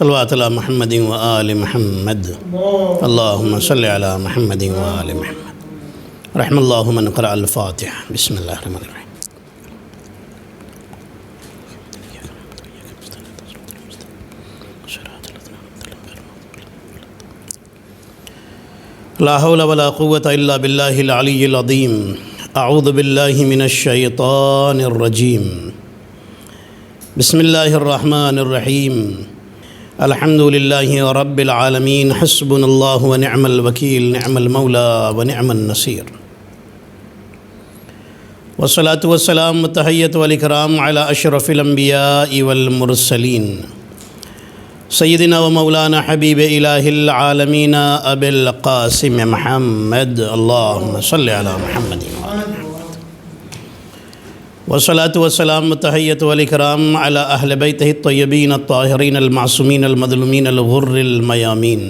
صلوات علی محمد و آل محمد اللہم صلی علی محمد و آل محمد رحم اللہ من قرأ الفاتحہ بسم اللہ الرحمن الرحیم لا حول ولا قوة الا باللہ العلی العظیم اعوذ باللہ من الشیطان الرجیم بسم اللہ الرحمن الرحیم الحمد للہ رب العالمین حسبنا اللہ ونعم الوکیل نعم المولا ونعم النصیر والصلاة والسلام والتحیۃ والاکرام علی اشرف الانبیاء والمرسلین سیدنا و مولانا حبیب الہ العالمین ابی القاسم محمد اللہم صلی علی محمد والصلاة والسلام والتحیۃ والاکرام علی اہل بیتہ الطیبین الطاہرین المعصومین المظلومین الغر المیامین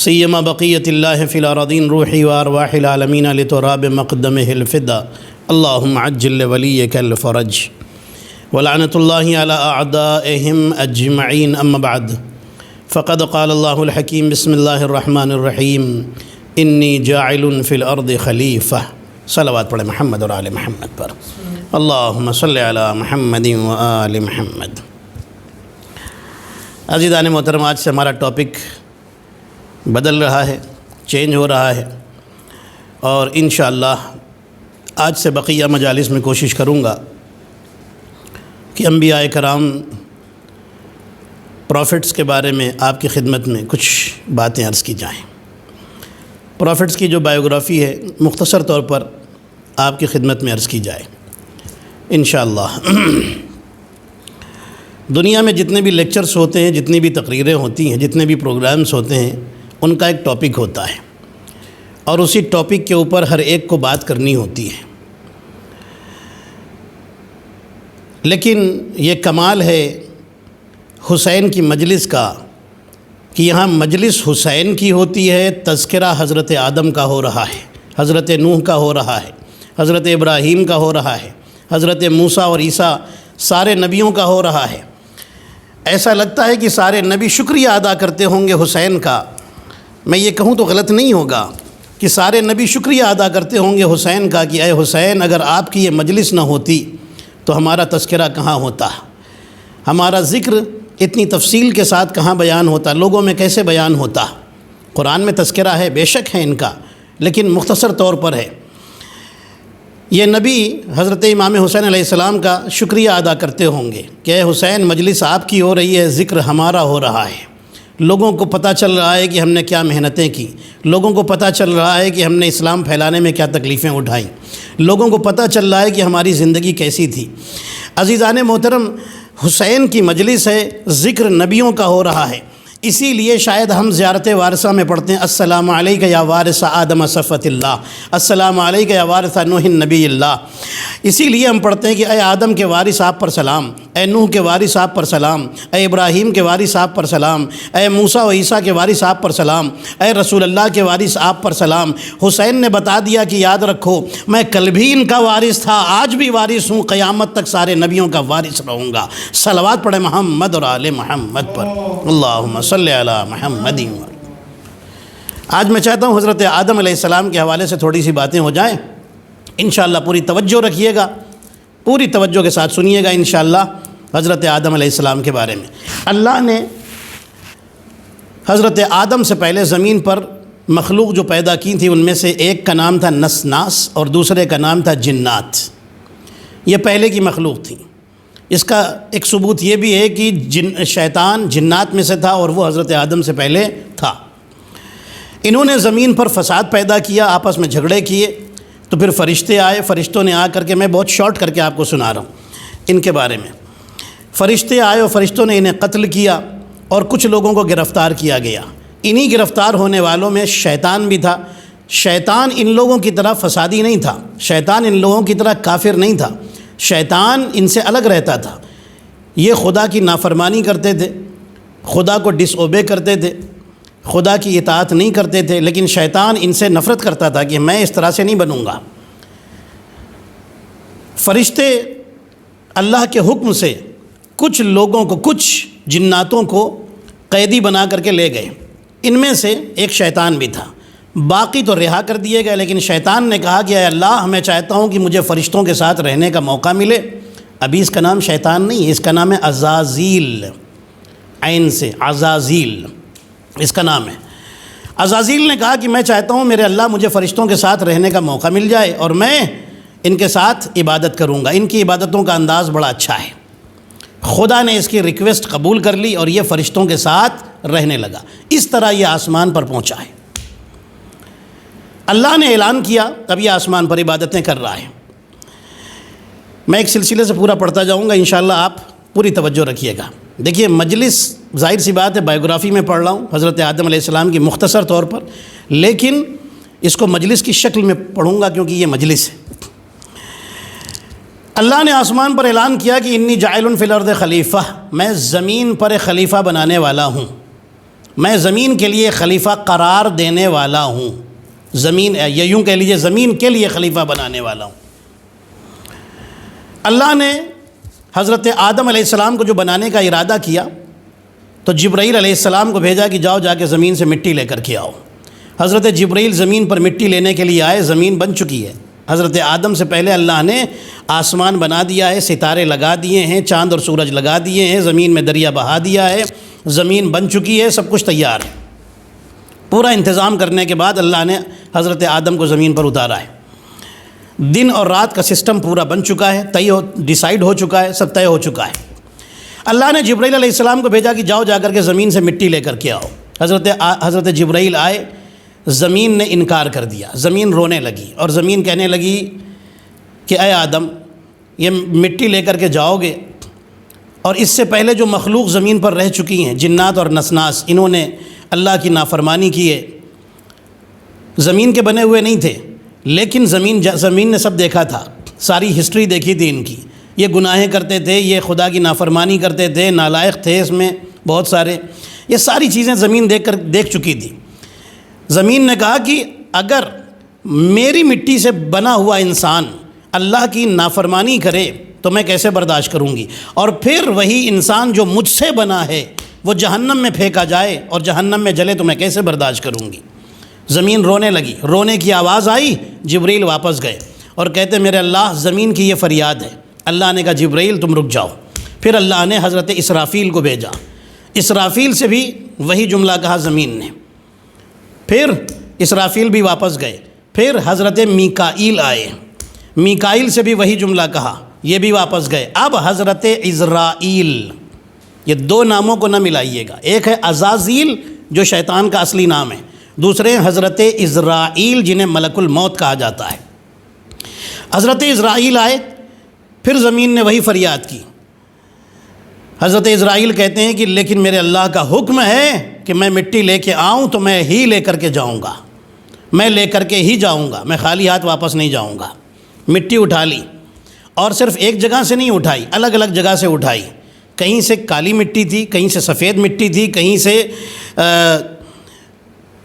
سیما بقیت اللہ فی الارضین روحی و ارواح العالمین لتراب مقدمہ الفدا اللہم عجل ولیک الفرج ولعنۃ اللہ علی اعدائہم اجمعین اما بعد فقد قال اللہ الحکیم بسم اللہ الرحمن الرحیم انی جاعل فی الارض خلیفہ صلوات پڑھیں محمد اور آل محمد پر اللہم صلی علی محمد و آل محمد۔ عزیزان محترم، آج سے ہمارا ٹاپک بدل رہا ہے، چینج ہو رہا ہے، اور انشاءاللہ آج سے بقیہ مجالس میں کوشش کروں گا کہ انبیاء کرام پروفٹس کے بارے میں آپ کی خدمت میں کچھ باتیں عرض کی جائیں۔ پروفٹس کی جو بائیوگرافی ہے مختصر طور پر آپ کی خدمت میں عرض کی جائے انشاءاللہ۔ دنیا میں جتنے بھی لیکچرز ہوتے ہیں، جتنی بھی تقریریں ہوتی ہیں، جتنے بھی پروگرامز ہوتے ہیں، ان کا ایک ٹاپک ہوتا ہے اور اسی ٹاپک کے اوپر ہر ایک کو بات کرنی ہوتی ہے، لیکن یہ کمال ہے حسین کی مجلس کا کہ یہاں مجلس حسین کی ہوتی ہے، تذکرہ حضرت آدم کا ہو رہا ہے، حضرت نوح کا ہو رہا ہے، حضرت ابراہیم کا ہو رہا ہے، حضرت موسیٰ اور عیسیٰ سارے نبیوں کا ہو رہا ہے۔ ایسا لگتا ہے کہ سارے نبی شکریہ ادا کرتے ہوں گے حسین کا۔ میں یہ کہوں تو غلط نہیں ہوگا کہ سارے نبی شکریہ ادا کرتے ہوں گے حسین کا کہ اے حسین، اگر آپ کی یہ مجلس نہ ہوتی تو ہمارا تذکرہ کہاں ہوتا، ہمارا ذکر اتنی تفصیل کے ساتھ کہاں بیان ہوتا، لوگوں میں کیسے بیان ہوتا۔ قرآن میں تذکرہ ہے، بے شک ہے ان کا، لیکن مختصر طور پر ہے۔ یہ نبی حضرت امام حسین علیہ السلام کا شکریہ ادا کرتے ہوں گے کہ اے حسین، مجلس آپ کی ہو رہی ہے، ذکر ہمارا ہو رہا ہے۔ لوگوں کو پتہ چل رہا ہے کہ ہم نے کیا محنتیں کی، لوگوں کو پتہ چل رہا ہے کہ ہم نے اسلام پھیلانے میں کیا تکلیفیں اٹھائیں، لوگوں کو پتہ چل رہا ہے کہ ہماری زندگی کیسی تھی۔ عزیزان محترم، حسین کی مجلس ہے، ذکر نبیوں کا ہو رہا ہے، اسی لیے شاید ہم زیارت وارثہ میں پڑھتے ہیں السلام علیک یا وارث آدم صفوۃ اللہ، السلام علیک یا وارث نوح نبی اللہ۔ اسی لیے ہم پڑھتے ہیں کہ اے آدم کے وارث آپ پر سلام، اے نوح کے وارث آپ پر سلام، اے ابراہیم کے وارث آپ پر سلام، اے موسیٰ و عیسیٰ کے وارث آپ پر سلام، اے رسول اللہ کے وارث آپ پر سلام۔ حسین نے بتا دیا کہ یاد رکھو، میں کل بھی ان کا وارث تھا، آج بھی وارث ہوں، قیامت تک سارے نبیوں کا وارث رہوں گا۔ صلوات پڑھیں محمد اور آل محمد پر اللہم صلی علی محمد۔ آج میں چاہتا ہوں حضرت آدم علیہ السلام کے حوالے سے تھوڑی سی باتیں ہو جائیں انشاءاللہ۔ پوری توجہ رکھیے گا، پوری توجہ کے ساتھ سنیے گا انشاءاللہ حضرت آدم علیہ السلام کے بارے میں۔ اللہ نے حضرت آدم سے پہلے زمین پر مخلوق جو پیدا کی تھی، ان میں سے ایک کا نام تھا نسناس اور دوسرے کا نام تھا جنات۔ یہ پہلے کی مخلوق تھی۔ اس کا ایک ثبوت یہ بھی ہے کہ شیطان جنات میں سے تھا اور وہ حضرت آدم سے پہلے تھا۔ انہوں نے زمین پر فساد پیدا کیا، آپس میں جھگڑے کیے، تو پھر فرشتے آئے۔ فرشتوں نے آ کر کے، میں بہت شارٹ کر کے آپ کو سنا رہا ہوں ان کے بارے میں۔ فرشتے آئے اور فرشتوں نے انہیں قتل کیا اور کچھ لوگوں کو گرفتار کیا گیا۔ انہی گرفتار ہونے والوں میں شیطان بھی تھا۔ شیطان ان لوگوں کی طرح فسادی نہیں تھا، شیطان ان لوگوں کی طرح کافر نہیں تھا، شیطان ان سے الگ رہتا تھا۔ یہ خدا کی نافرمانی کرتے تھے، خدا کو ڈس اوبے کرتے تھے، خدا کی اطاعت نہیں کرتے تھے، لیکن شیطان ان سے نفرت کرتا تھا کہ میں اس طرح سے نہیں بنوں گا۔ فرشتے اللہ کے حکم سے کچھ لوگوں کو، کچھ جناتوں کو قیدی بنا کر کے لے گئے۔ ان میں سے ایک شیطان بھی تھا، باقی تو رہا کر دیے گئے، لیکن شیطان نے کہا کہ اے اللہ، میں چاہتا ہوں کہ مجھے فرشتوں کے ساتھ رہنے کا موقع ملے۔ ابھی اس کا نام شیطان نہیں ہے، اس کا نام ہے عزازیل، عین سے عزازیل اس کا نام ہے۔ عزازیل نے کہا کہ میں چاہتا ہوں میرے اللہ مجھے فرشتوں کے ساتھ رہنے کا موقع مل جائے اور میں ان کے ساتھ عبادت کروں گا، ان کی عبادتوں کا انداز بڑا اچھا ہے۔ خدا نے اس کی ریکویسٹ قبول کر لی اور یہ فرشتوں کے ساتھ رہنے لگا۔ اس طرح یہ آسمان پر پہنچا ہے۔ اللہ نے اعلان کیا، اب یہ آسمان پر عبادتیں کر رہا ہے۔ میں ایک سلسلے سے پورا پڑھتا جاؤں گا، انشاءاللہ آپ پوری توجہ رکھیے گا۔ دیکھیے مجلس، ظاہر سی بات ہے بائیوگرافی میں پڑھ رہا ہوں حضرت آدم علیہ السلام کی مختصر طور پر، لیکن اس کو مجلس کی شکل میں پڑھوں گا کیونکہ یہ مجلس ہے۔ اللہ نے آسمان پر اعلان کیا کہ انی جاعل فی الارض خلیفہ، میں زمین پر ایک خلیفہ بنانے والا ہوں، میں زمین کے لیے خلیفہ قرار دینے والا ہوں، زمین یا یوں کہہ لیجیے زمین کے لیے خلیفہ بنانے والا ہوں۔ اللہ نے حضرت آدم علیہ السلام کو جو بنانے کا ارادہ کیا تو جبرائیل علیہ السلام کو بھیجا کہ جاؤ جا کے زمین سے مٹی لے کر کے آؤ۔ حضرت جبرائیل زمین پر مٹی لینے کے لیے آئے، زمین بن چکی ہے۔ حضرت آدم سے پہلے اللہ نے آسمان بنا دیا ہے، ستارے لگا دیے ہیں، چاند اور سورج لگا دیے ہیں، زمین میں دریا بہا دیا ہے، زمین بن چکی ہے، سب کچھ تیار ہے۔ پورا انتظام کرنے کے بعد اللہ نے حضرت آدم کو زمین پر اتارا ہے۔ دن اور رات کا سسٹم پورا بن چکا ہے، ڈیسائیڈ ہو چکا ہے، سب طے ہو چکا ہے۔ اللہ نے جبرائیل علیہ السلام کو بھیجا کہ جاؤ جا کر کے زمین سے مٹی لے کر کے آؤ۔ حضرت جبرائیل آئے، زمین نے انکار کر دیا، زمین رونے لگی اور زمین کہنے لگی کہ اے آدم، یہ مٹی لے کر کے جاؤ گے، اور اس سے پہلے جو مخلوق زمین پر رہ چکی ہیں، جنات اور نسناس، انہوں نے اللہ کی نافرمانی کی ہے، زمین کے بنے ہوئے نہیں تھے، لیکن زمین نے سب دیکھا تھا، ساری ہسٹری دیکھی تھی ان کی، یہ گناہیں کرتے تھے، یہ خدا کی نافرمانی کرتے تھے، نالائق تھے اس میں بہت سارے، یہ ساری چیزیں زمین دیکھ چکی تھی۔ زمین نے کہا کہ اگر میری مٹی سے بنا ہوا انسان اللہ کی نافرمانی کرے تو میں کیسے برداشت کروں گی، اور پھر وہی انسان جو مجھ سے بنا ہے وہ جہنم میں پھینکا جائے اور جہنم میں جلے تو میں کیسے برداشت کروں گی۔ زمین رونے لگی، رونے کی آواز آئی، جبرائیل واپس گئے اور کہتے میرے اللہ زمین کی یہ فریاد ہے۔ اللہ نے کہا جبرائیل تم رک جاؤ۔ پھر اللہ نے حضرت اسرافیل کو بھیجا، اسرافیل سے بھی وہی جملہ کہا زمین نے، پھر اسرافیل بھی واپس گئے، پھر حضرت میکائیل آئے، میکائیل سے بھی وہی جملہ کہا، یہ بھی واپس گئے۔ اب حضرت عزرائیل، یہ دو ناموں کو نہ ملائیے گا، ایک ہے عزازیل جو شیطان کا اصلی نام ہے، دوسرے حضرت عزرائیل جنہیں ملک الموت کہا جاتا ہے۔ حضرت عزرائیل آئے، پھر زمین نے وہی فریاد کی۔ حضرت عزرائیل کہتے ہیں کہ لیکن میرے اللہ کا حکم ہے کہ میں مٹی لے کے آؤں تو میں ہی لے کر کے جاؤں گا، میں لے کر کے ہی جاؤں گا، میں خالی ہاتھ واپس نہیں جاؤں گا۔ مٹی اٹھا لی، اور صرف ایک جگہ سے نہیں اٹھائی، الگ الگ جگہ سے اٹھائی، کہیں سے کالی مٹی تھی، کہیں سے سفید مٹی تھی، کہیں سے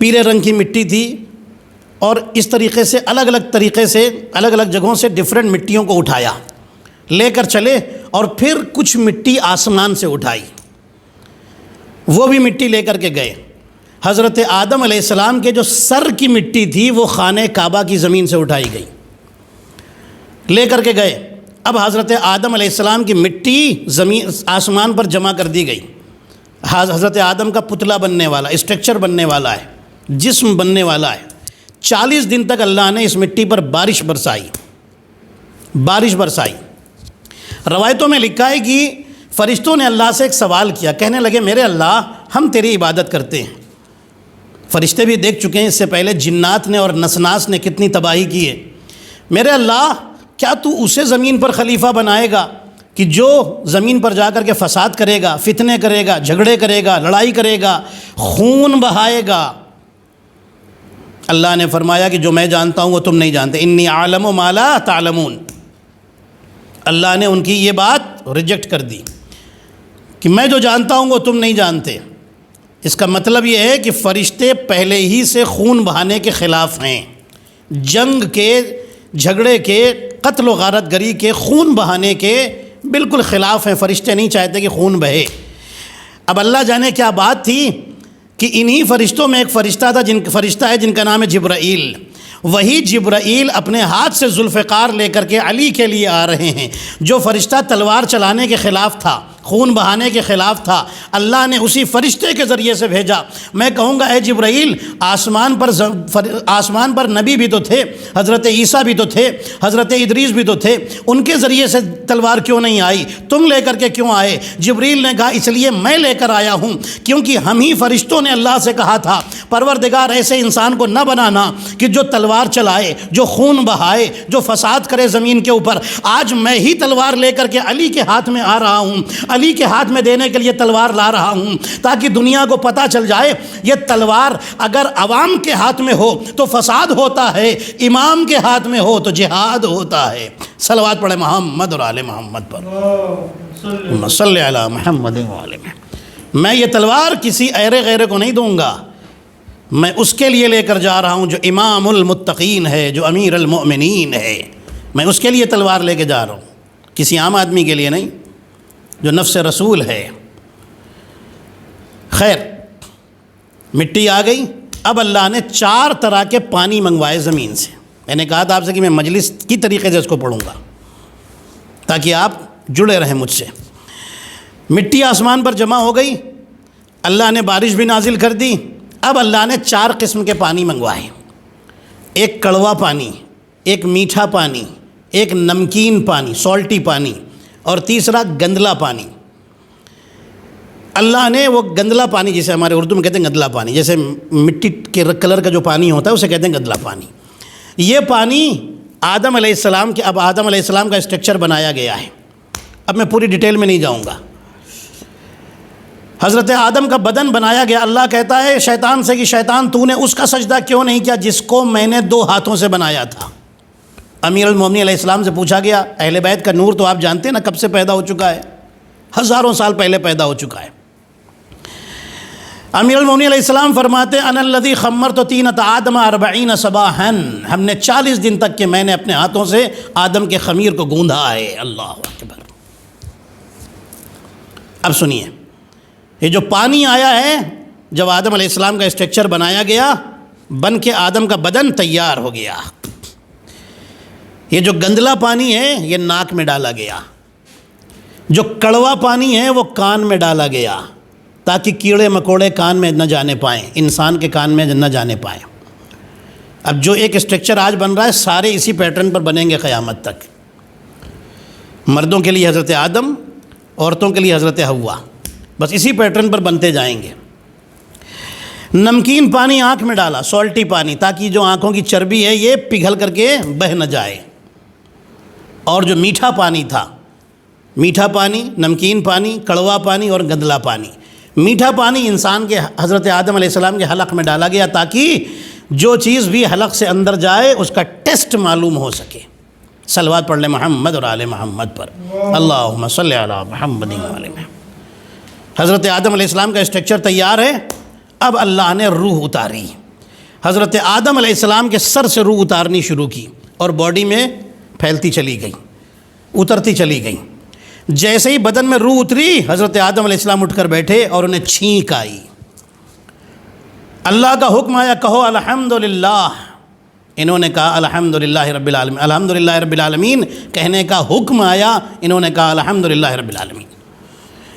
پیلے رنگ کی مٹی تھی، اور اس طریقے سے الگ الگ طریقے سے الگ الگ جگہوں سے ڈیفرنٹ مٹیوں کو اٹھایا، لے کر چلے، اور پھر کچھ مٹی آسمان سے اٹھائی، وہ بھی مٹی لے کر کے گئے۔ حضرت آدم علیہ السلام کے جو سر کی مٹی تھی وہ خانہ کعبہ کی زمین سے اٹھائی گئی، لے کر کے گئے۔ اب حضرت آدم علیہ السلام کی مٹی زمین آسمان پر جمع کر دی گئی۔ حضرت آدم کا پتلا بننے والا، اسٹرکچر بننے والا ہے، جسم بننے والا ہے۔ 40 دن تک اللہ نے اس مٹی پر بارش برسائی۔ روایتوں میں لکھا ہے کہ فرشتوں نے اللہ سے ایک سوال کیا، کہنے لگے میرے اللہ ہم تیری عبادت کرتے ہیں، فرشتے بھی دیکھ چکے ہیں اس سے پہلے جنات نے اور نسناس نے کتنی تباہی کی ہے، میرے اللہ کیا تو اسے زمین پر خلیفہ بنائے گا کہ جو زمین پر جا کر کے فساد کرے گا، فتنے کرے گا، جھگڑے کرے گا، لڑائی کرے گا، خون بہائے گا؟ اللہ نے فرمایا کہ جو میں جانتا ہوں وہ تم نہیں جانتے، انی عالم ما لا تعلمون۔ اللہ نے ان کی یہ بات ریجیکٹ کر دی کہ میں جو جانتا ہوں وہ تم نہیں جانتے۔ اس کا مطلب یہ ہے کہ فرشتے پہلے ہی سے خون بہانے کے خلاف ہیں، جنگ کے، جھگڑے کے، قتل و غارت گری کے، خون بہانے کے بالکل خلاف ہیں، فرشتے نہیں چاہتے کہ خون بہے۔ اب اللہ جانے کیا بات تھی کہ انہی فرشتوں میں ایک فرشتہ ہے جن کا نام ہے جبرائیل۔ وہی جبرائیل اپنے ہاتھ سے ذوالفقار لے کر کے علی کے لیے آ رہے ہیں۔ جو فرشتہ تلوار چلانے کے خلاف تھا، خون بہانے کے خلاف تھا، اللہ نے اسی فرشتے کے ذریعے سے بھیجا۔ میں کہوں گا اے جبرائیل، آسمان پر نبی بھی تو تھے، حضرت عیسیٰ بھی تو تھے، حضرت ادریس بھی تو تھے، ان کے ذریعے سے تلوار کیوں نہیں آئی؟ تم لے کر کے کیوں آئے؟ جبرائیل نے کہا اس لیے میں لے کر آیا ہوں کیونکہ ہم ہی فرشتوں نے اللہ سے کہا تھا پروردگار ایسے انسان کو نہ بنانا کہ جو تلوار چلائے، جو خون بہائے، جو فساد کرے زمین کے اوپر۔ آج میں ہی تلوار لے کر کے علی کے ہاتھ میں آ رہا ہوں، علی کے ہاتھ میں دینے کے لیے تلوار لا رہا ہوں تاکہ دنیا کو پتہ چل جائے یہ تلوار اگر عوام کے ہاتھ میں ہو تو فساد ہوتا ہے، امام کے ہاتھ میں ہو تو جہاد ہوتا ہے۔ صلوات پڑھے محمد اور آل محمد پر، صلی علی محمد و آل محمد۔ میں یہ تلوار کسی ایرے غیرے کو نہیں دوں گا، میں اس کے لیے لے کر جا رہا ہوں جو امام المتقین ہے، جو امیر المؤمنین ہے۔ میں اس کے لیے تلوار لے کے جا رہا ہوں، کسی عام آدمی کے لیے نہیں، جو نفس رسول ہے۔ خیر، مٹی آ گئی۔ اب اللہ نے 4 طرح کے پانی منگوائے زمین سے۔ میں نے کہا تھا آپ سے کہ میں مجلس کی طریقے سے اس کو پڑھوں گا تاکہ آپ جڑے رہیں مجھ سے۔ مٹی آسمان پر جمع ہو گئی، اللہ نے بارش بھی نازل کر دی۔ اب اللہ نے 4 قسم کے پانی منگوائے، ایک کڑوا پانی، ایک میٹھا پانی، ایک نمکین پانی، سالٹی پانی، اور تیسرا گندلا پانی۔ اللہ نے وہ گندلا پانی، جسے ہمارے اردو میں کہتے ہیں گندلا پانی، جیسے مٹی کے کلر کا جو پانی ہوتا ہے اسے کہتے ہیں گندلا پانی۔ یہ پانی آدم علیہ السلام کے، اب آدم علیہ السلام کا اسٹرکچر بنایا گیا ہے، اب میں پوری ڈیٹیل میں نہیں جاؤں گا۔ حضرت آدم کا بدن بنایا گیا۔ اللہ کہتا ہے شیطان سے کہ شیطان تو نے اس کا سجدہ کیوں نہیں کیا جس کو میں نے 2 ہاتھوں سے بنایا تھا۔ امیر المومنین علیہ السلام سے پوچھا گیا، اہل بیت کا نور تو آپ جانتے ہیں نا کب سے پیدا ہو چکا ہے؟ ہزاروں سال پہلے پیدا ہو چکا ہے۔ امیر المومنین علیہ السلام فرماتے ہیں انا الذی خمرت طینۃ آدم 40 صباحا، ہم نے 40 دن تک کہ میں نے اپنے ہاتھوں سے آدم کے خمیر کو گوندھا ہے۔ اللہ اکبر۔ اب سنیے، یہ جو پانی آیا ہے، جب آدم علیہ السلام کا اسٹرکچر بنایا گیا، بن کے آدم کا بدن تیار ہو گیا۔ یہ جو گندلا پانی ہے یہ ناک میں ڈالا گیا، جو کڑوا پانی ہے وہ کان میں ڈالا گیا تاکہ کیڑے مکوڑے کان میں نہ جانے پائیں، انسان کے کان میں نہ جانے پائیں۔ اب جو ایک اسٹرکچر آج بن رہا ہے سارے اسی پیٹرن پر بنیں گے قیامت تک۔ مردوں کے لیے حضرت آدم، عورتوں کے لیے حضرت حوا، بس اسی پیٹرن پر بنتے جائیں گے۔ نمکین پانی آنکھ میں ڈالا، سالٹی پانی، تاکہ جو آنکھوں کی چربی ہے یہ پگھل کر کے بہہ نہ جائے۔ اور جو میٹھا پانی تھا، میٹھا پانی، نمکین پانی، کڑوا پانی اور گندلا پانی۔ میٹھا پانی انسان کے حضرت آدم علیہ السلام کے حلق میں ڈالا گیا تاکہ جو چیز بھی حلق سے اندر جائے اس کا ٹیسٹ معلوم ہو سکے۔ صلوات پڑھ لیں محمد اور آل محمد پر، اللہم صلی علی محمد و آل محمد۔ حضرت آدم علیہ السلام کا اسٹرکچر تیار ہے، اب اللہ نے روح اتاری۔ حضرت آدم علیہ السلام کے سر سے روح اتارنی شروع کی اور باڈی میں پھیلتی چلی گئی، اترتی چلی گئی۔ جیسے ہی بدن میں روح اتری، حضرت آدم علیہ السلام اٹھ کر بیٹھے اور انہیں چھینک آئی۔ اللہ کا حکم آیا کہو الحمدللہ، انہوں نے کہا الحمدللہ رب العالمین، الحمدللہ رب العالمین کہنے کا حکم آیا، انہوں نے کہا الحمدللہ رب العالمین۔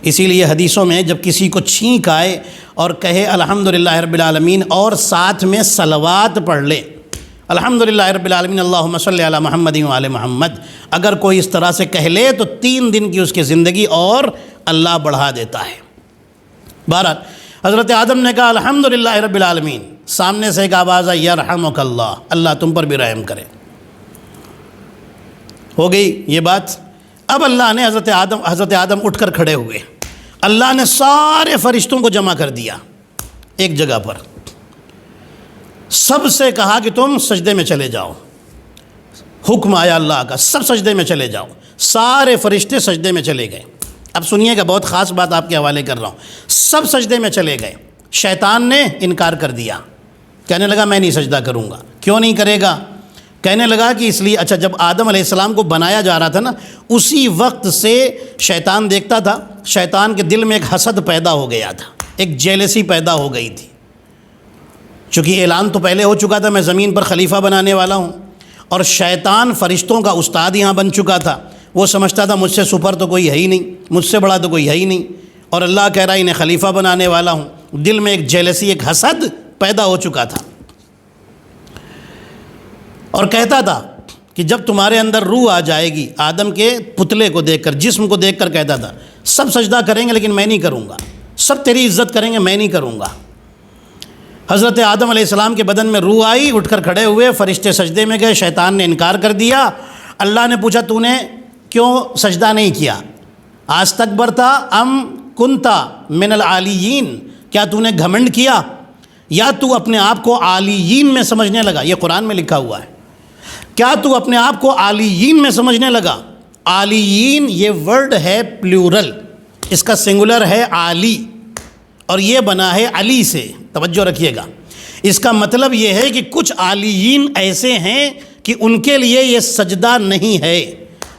اسی لیے حدیثوں میں جب کسی کو چھینک آئے اور کہے الحمدللہ رب العالمین اور ساتھ میں صلوات پڑھ لے، الحمدللہ رب العالمین اللہم صلی علی محمد و آل محمد، اگر کوئی اس طرح سے کہہ لے تو 3 دن کی اس کی زندگی اور اللہ بڑھا دیتا ہے۔ بہرحال حضرت آدم نے کہا الحمدللہ رب العالمین، سامنے سے ایک آواز آئی یرحمک اللہ، اللہ تم پر بھی رحم کرے۔ ہو گئی یہ بات۔ اب اللہ نے حضرت آدم اٹھ کر کھڑے ہوئے، اللہ نے سارے فرشتوں کو جمع کر دیا ایک جگہ پر، سب سے کہا کہ تم سجدے میں چلے جاؤ۔ حکم آیا اللہ کا، سب سجدے میں چلے جاؤ۔ سارے فرشتے سجدے میں چلے گئے۔ اب سنیے گا، بہت خاص بات آپ کے حوالے کر رہا ہوں۔ سب سجدے میں چلے گئے۔ شیطان نے انکار کر دیا، کہنے لگا میں نہیں سجدہ کروں گا۔ کیوں نہیں کرے گا؟ کہنے لگا کہ اس لیے اچھا، جب آدم علیہ السلام کو بنایا جا رہا تھا نا، اسی وقت سے شیطان دیکھتا تھا، شیطان کے دل میں ایک حسد پیدا ہو گیا تھا، ایک جیلسی پیدا ہو گئی تھی، چونکہ اعلان تو پہلے ہو چکا تھا میں زمین پر خلیفہ بنانے والا ہوں، اور شیطان فرشتوں کا استاد یہاں بن چکا تھا، وہ سمجھتا تھا مجھ سے سپر تو کوئی ہے ہی نہیں، مجھ سے بڑا تو کوئی ہے ہی نہیں، اور اللہ کہہ رہا ہے انہیں خلیفہ بنانے والا ہوں، دل میں ایک جیلسی، ایک حسد پیدا ہو چکا تھا، اور کہتا تھا کہ جب تمہارے اندر روح آ جائے گی، آدم کے پتلے کو دیکھ کر، جسم کو دیکھ کر کہتا تھا سب سجدہ کریں گے لیکن میں نہیں کروں گا، سب تیری عزت کریں گے میں نہیں کروں گا۔ حضرت آدم علیہ السلام کے بدن میں روح آئی، اٹھ کر کھڑے ہوئے، فرشتے سجدے میں گئے، شیطان نے انکار کر دیا۔ اللہ نے پوچھا تو نے کیوں سجدہ نہیں کیا؟ استکبرتا ام کنتا من العالیین، کیا تو نے گھمنڈ کیا یا تو اپنے آپ کو عالیین میں سمجھنے لگا؟ یہ قرآن میں لکھا ہوا ہے، کیا تو اپنے آپ کو عالیین میں سمجھنے لگا؟ عالیین یہ ورڈ ہے پلیورل، اس کا سنگولر ہے عالی، اور یہ بنا ہے علی سے، توجہ رکھیے گا۔ اس کا مطلب یہ ہے کہ کچھ عالیین ایسے ہیں کہ ان کے لیے یہ سجدہ نہیں ہے،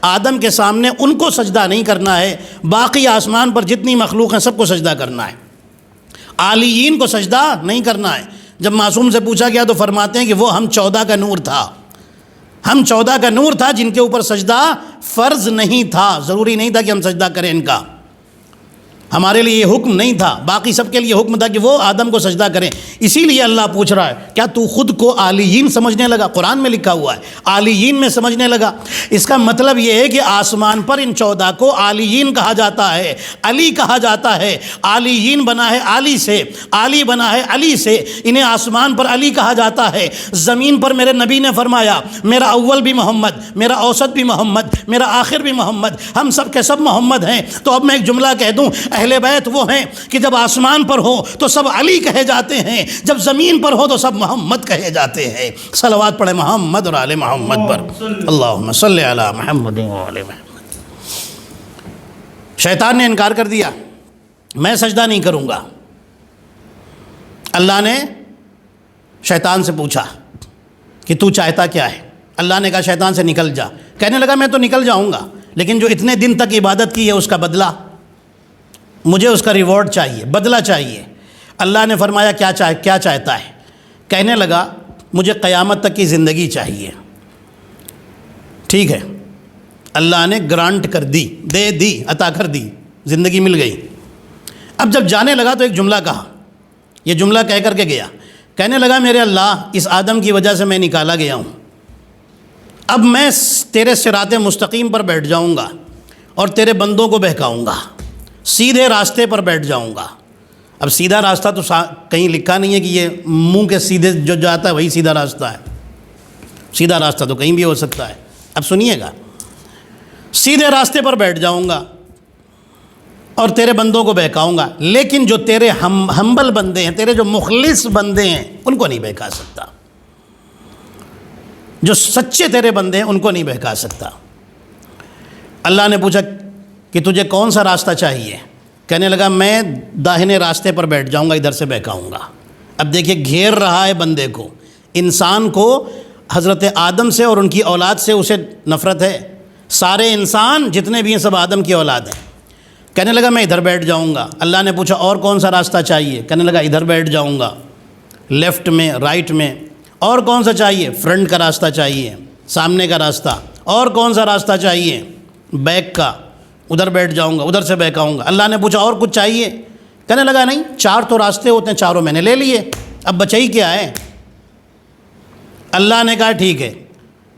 آدم کے سامنے ان کو سجدہ نہیں کرنا ہے، باقی آسمان پر جتنی مخلوق ہیں سب کو سجدہ کرنا ہے، عالیین کو سجدہ نہیں کرنا ہے۔ جب معصوم سے پوچھا گیا تو فرماتے ہیں کہ وہ ہم 14 کا نور تھا، ہم 14 کا نور تھا جن کے اوپر سجدہ فرض نہیں تھا، ضروری نہیں تھا کہ ہم سجدہ کریں، ان کا ہمارے لیے یہ حکم نہیں تھا، باقی سب کے لیے حکم تھا کہ وہ آدم کو سجدہ کریں۔ اسی لیے اللہ پوچھ رہا ہے کیا تو خود کو عالیین سمجھنے لگا؟ قرآن میں لکھا ہوا ہے عالیین میں سمجھنے لگا۔ اس کا مطلب یہ ہے کہ آسمان پر ان 14 کو عالیین کہا جاتا ہے، علی کہا جاتا ہے، عالیین بنا ہے عالی سے، عالی بنا ہے علی سے، انہیں آسمان پر علی کہا جاتا ہے۔ زمین پر میرے نبی نے فرمایا میرا اول بھی محمد، میرا اوسط بھی محمد، میرا آخر بھی محمد، ہم سب کے سب محمد ہیں۔ تو اب میں ایک جملہ کہہ دوں، اہل بیت وہ ہیں کہ جب آسمان پر ہو تو سب علی کہے جاتے ہیں، جب زمین پر ہو تو سب محمد کہے جاتے ہیں۔ صلوات پڑھے محمد اور آل محمد پر، اللہم صلی علی محمد و آل محمد۔ شیطان نے انکار کر دیا، میں سجدہ نہیں کروں گا۔ اللہ نے شیطان سے پوچھا کہ تو چاہتا کیا ہے؟ اللہ نے کہا شیطان سے نکل جا۔ کہنے لگا میں تو نکل جاؤں گا لیکن جو اتنے دن تک عبادت کی ہے اس کا بدلہ، مجھے اس کا ریوارڈ چاہیے، بدلہ چاہیے۔ اللہ نے فرمایا کیا چاہتا ہے؟ کہنے لگا مجھے قیامت تک کی زندگی چاہیے۔ ٹھیک ہے، اللہ نے گرانٹ کر دی، دے دی، عطا کر دی، زندگی مل گئی۔ اب جب جانے لگا تو ایک جملہ کہا، یہ جملہ کہہ کر کے گیا، کہنے لگا میرے اللہ اس آدم کی وجہ سے میں نکالا گیا ہوں، اب میں تیرے صراط مستقیم پر بیٹھ جاؤں گا اور تیرے بندوں کو بہکاؤں گا، سیدھے راستے پر بیٹھ جاؤں گا۔ اب سیدھا راستہ تو کہیں لکھا نہیں ہے کہ یہ منہ کے سیدھے جو جاتا ہے وہی سیدھا راستہ ہے، سیدھا راستہ تو کہیں بھی ہو سکتا ہے۔ اب سنیے گا، سیدھے راستے پر بیٹھ جاؤں گا اور تیرے بندوں کو بہکاؤں گا، لیکن جو تیرے ہمبل بندے ہیں، تیرے جو مخلص بندے ہیں ان کو نہیں بہکا سکتا، جو سچے تیرے بندے ہیں ان کو نہیں بہکا سکتا۔ اللہ نے پوچھا کہ تجھے کون سا راستہ چاہیے؟ کہنے لگا میں داہنے راستے پر بیٹھ جاؤں گا، ادھر سے بہکاؤں گا۔ اب دیکھیے گھیر رہا ہے بندے کو، انسان کو حضرت آدم سے اور ان کی اولاد سے اسے نفرت ہے، سارے انسان جتنے بھی ہیں سب آدم کی اولاد ہیں۔ کہنے لگا میں ادھر بیٹھ جاؤں گا۔ اللہ نے پوچھا اور کون سا راستہ چاہیے؟ کہنے لگا ادھر بیٹھ جاؤں گا، لیفٹ میں، رائٹ میں۔ اور کون سا چاہیے؟ فرنٹ کا راستہ چاہیے، سامنے کا راستہ۔ اور کون سا راستہ چاہیے؟ بیک کا، ادھر بیٹھ جاؤں گا، ادھر سے بہکاؤں گا۔ اللہ نے پوچھا اور کچھ چاہیے؟ کہنے لگا نہیں، 4 تو راستے ہوتے ہیں، چاروں میں نے لے لیے، اب بچا ہی کیا ہے؟ اللہ نے کہا ٹھیک ہے،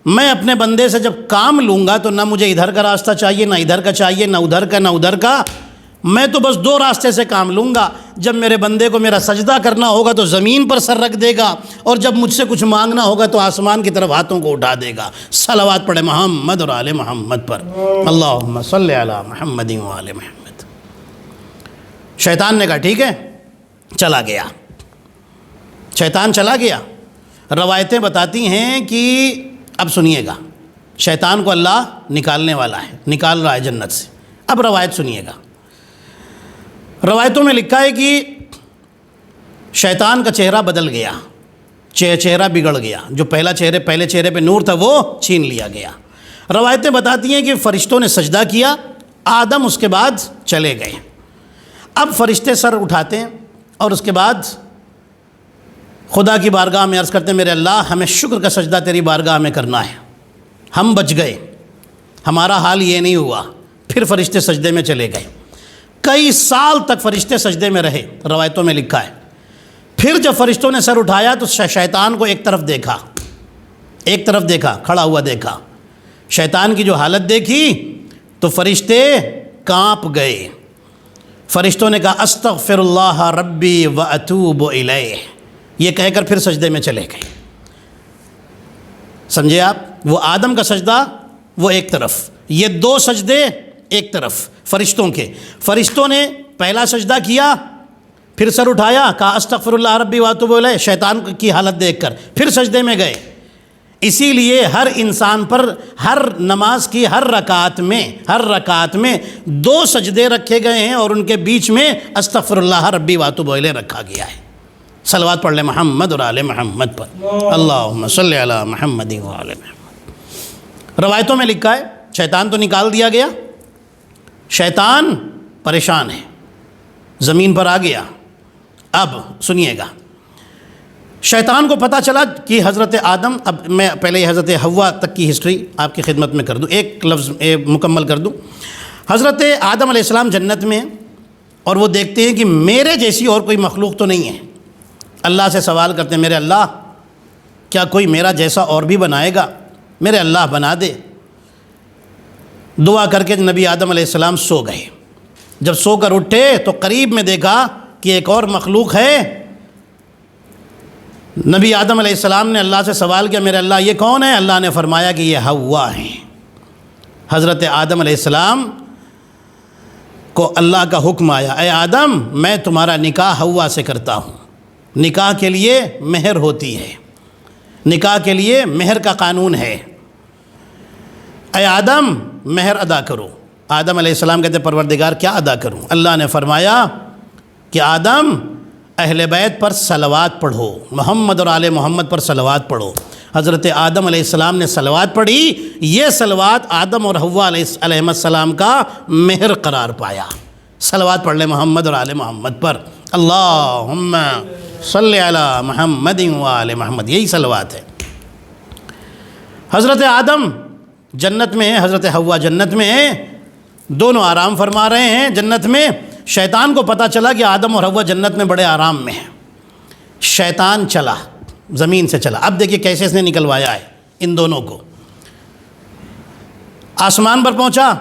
میں اپنے بندے سے جب کام لوں گا تو نہ مجھے ادھر کا راستہ چاہیے، نہ ادھر کا چاہیے، نہ ادھر کا، نہ ادھر کا، میں تو بس 2 راستے سے کام لوں گا۔ جب میرے بندے کو میرا سجدہ کرنا ہوگا تو زمین پر سر رکھ دے گا، اور جب مجھ سے کچھ مانگنا ہوگا تو آسمان کی طرف ہاتھوں کو اٹھا دے گا۔ صلوات پڑھے محمد اور آل محمد پر، اللہم صلی علی محمد و آل محمد۔ شیطان نے کہا ٹھیک ہے، چلا گیا، شیطان چلا گیا۔ روایتیں بتاتی ہیں کہ اب سنیے گا، شیطان کو اللہ نکالنے والا ہے، نکال رہا ہے جنت سے۔ اب روایت سنیے گا، روایتوں میں لکھا ہے کہ شیطان کا چہرہ بدل گیا، چہرہ بگڑ گیا، جو پہلے چہرے پہ نور تھا وہ چھین لیا گیا۔ روایتیں بتاتی ہیں کہ فرشتوں نے سجدہ کیا، آدم اس کے بعد چلے گئے۔ اب فرشتے سر اٹھاتے ہیں اور اس کے بعد خدا کی بارگاہ میں عرض کرتے ہیں میرے اللہ ہمیں شکر کا سجدہ تیری بارگاہ میں کرنا ہے، ہم بچ گئے، ہمارا حال یہ نہیں ہوا۔ پھر فرشتے سجدے میں چلے گئے، کئی سال تک فرشتے سجدے میں رہے، روایتوں میں لکھا ہے۔ پھر جب فرشتوں نے سر اٹھایا تو شیطان کو ایک طرف دیکھا، کھڑا ہوا دیکھا، شیطان کی جو حالت دیکھی تو فرشتے کانپ گئے۔ فرشتوں نے کہا استغفر اللہ ربی واتوب الیہ، یہ کہہ کر پھر سجدے میں چلے گئے۔ سمجھے آپ؟ وہ آدم کا سجدہ وہ ایک طرف، یہ دو سجدے ایک طرف فرشتوں کے۔ فرشتوں نے پہلا سجدہ کیا، پھر سر اٹھایا، کہا استغفر اللہ ربی واتوب الیہ، شیطان کی حالت دیکھ کر پھر سجدے میں گئے۔ اسی لیے ہر انسان پر ہر نماز کی ہر رکعت میں دو سجدے رکھے گئے ہیں اور ان کے بیچ میں استغفر اللہ ربی واتوب الیہ رکھا گیا ہے۔ صلوات پڑھ لیں محمد اور آل محمد پر، اللہم صلی علی محمد و آل محمد۔ روایتوں میں لکھا ہے شیطان تو نکال دیا گیا، شیطان پریشان ہے، زمین پر آ گیا۔ اب سنیے گا، شیطان کو پتہ چلا کہ حضرت آدم، اب میں پہلے حضرت حوا تک کی ہسٹری آپ کی خدمت میں کر دوں، ایک لفظ مکمل کر دوں۔ حضرت آدم علیہ السلام جنت میں اور وہ دیکھتے ہیں کہ میرے جیسی اور کوئی مخلوق تو نہیں ہے۔ اللہ سے سوال کرتے ہیں میرے اللہ کیا کوئی میرا جیسا اور بھی بنائے گا؟ میرے اللہ بنا دے۔ دعا کر کے نبی آدم علیہ السلام سو گئے۔ جب سو کر اٹھے تو قریب میں دیکھا کہ ایک اور مخلوق ہے۔ نبی آدم علیہ السلام نے اللہ سے سوال کیا میرے اللہ یہ کون ہے؟ اللہ نے فرمایا کہ یہ حوا ہیں۔ حضرت آدم علیہ السلام کو اللہ کا حکم آیا، اے آدم میں تمہارا نکاح حوا سے کرتا ہوں۔ نکاح کے لیے مہر ہوتی ہے، نکاح کے لیے مہر کا قانون ہے۔ اے آدم مہر ادا کرو۔ آدم علیہ السلام کہتے پروردگار کیا ادا کروں؟ اللہ نے فرمایا کہ آدم اہل بیت پر صلوات پڑھو، محمد اور آل محمد پر صلوات پڑھو۔ حضرت آدم علیہ السلام نے صلوات پڑھی، یہ صلوات آدم اور حوا علیہ السلام کا مہر قرار پایا۔ صلوات پڑھ لیں محمد اور آل محمد پر، اللہم صلی علی محمد و آل محمد، یہی صلوات ہے۔ حضرت آدم جنت میں ہے، حضرت حوا جنت میں ہے، دونوں آرام فرما رہے ہیں جنت میں۔ شیطان کو پتہ چلا کہ آدم اور حوا جنت میں بڑے آرام میں ہیں۔ شیطان چلا، زمین سے چلا۔ اب دیکھیے کیسے اس نے نکلوایا ہے ان دونوں کو۔ آسمان پر پہنچا،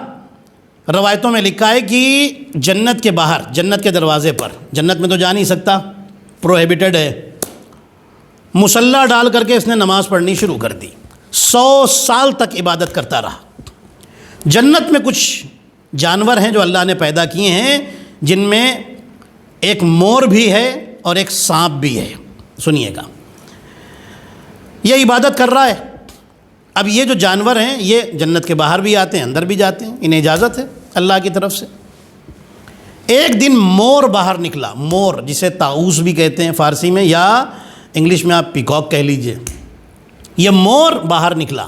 روایتوں میں لکھا ہے کہ جنت کے باہر، جنت کے دروازے پر، جنت میں تو جا نہیں سکتا، پروہیبٹڈ ہے، مصلی ڈال کر کے اس نے نماز پڑھنی شروع کر دی۔ 100 سال تک عبادت کرتا رہا۔ جنت میں کچھ جانور ہیں جو اللہ نے پیدا کیے ہیں، جن میں ایک مور بھی ہے اور ایک سانپ بھی ہے۔ سنیے گا، یہ عبادت کر رہا ہے۔ اب یہ جو جانور ہیں یہ جنت کے باہر بھی آتے ہیں، اندر بھی جاتے ہیں، انہیں اجازت ہے اللہ کی طرف سے۔ ایک دن مور باہر نکلا، مور جسے طاؤس بھی کہتے ہیں فارسی میں، یا انگلش میں آپ پیکاک کہہ لیجئے۔ یہ مور باہر نکلا،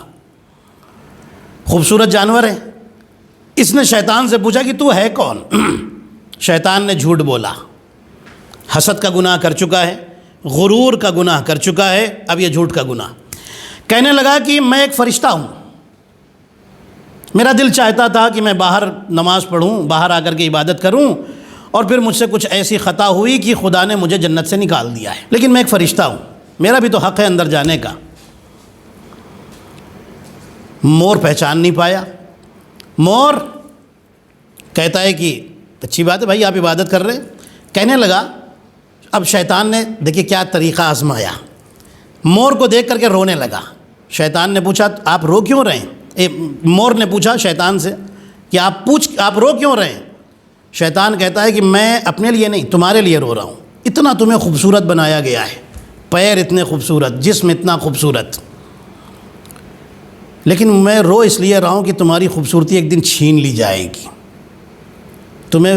خوبصورت جانور ہے۔ اس نے شیطان سے پوچھا کہ تو ہے کون؟ شیطان نے جھوٹ بولا، حسد کا گناہ کر چکا ہے، غرور کا گناہ کر چکا ہے، اب یہ جھوٹ کا گناہ۔ کہنے لگا کہ میں ایک فرشتہ ہوں، میرا دل چاہتا تھا کہ میں باہر نماز پڑھوں، باہر آ کر کے عبادت کروں، اور پھر مجھ سے کچھ ایسی خطا ہوئی کہ خدا نے مجھے جنت سے نکال دیا ہے، لیکن میں ایک فرشتہ ہوں، میرا بھی تو حق ہے اندر جانے کا۔ مور پہچان نہیں پایا۔ مور کہتا ہے کہ اچھی بات ہے بھائی آپ عبادت کر رہے ہیں۔ کہنے لگا، اب شیطان نے دیکھیے کیا طریقہ آزمایا، مور کو دیکھ کر کے رونے لگا۔ شیطان نے پوچھا آپ رو کیوں رہے ہیں؟ مور نے پوچھا شیطان سے کہ آپ رو کیوں رہے ہیں؟ شیطان کہتا ہے کہ میں اپنے لیے نہیں تمہارے لیے رو رہا ہوں، اتنا تمہیں خوبصورت بنایا گیا ہے، پیر اتنے خوبصورت، جسم اتنا خوبصورت، لیکن میں رو اس لیے رہا ہوں کہ تمہاری خوبصورتی ایک دن چھین لی جائے گی، تمہیں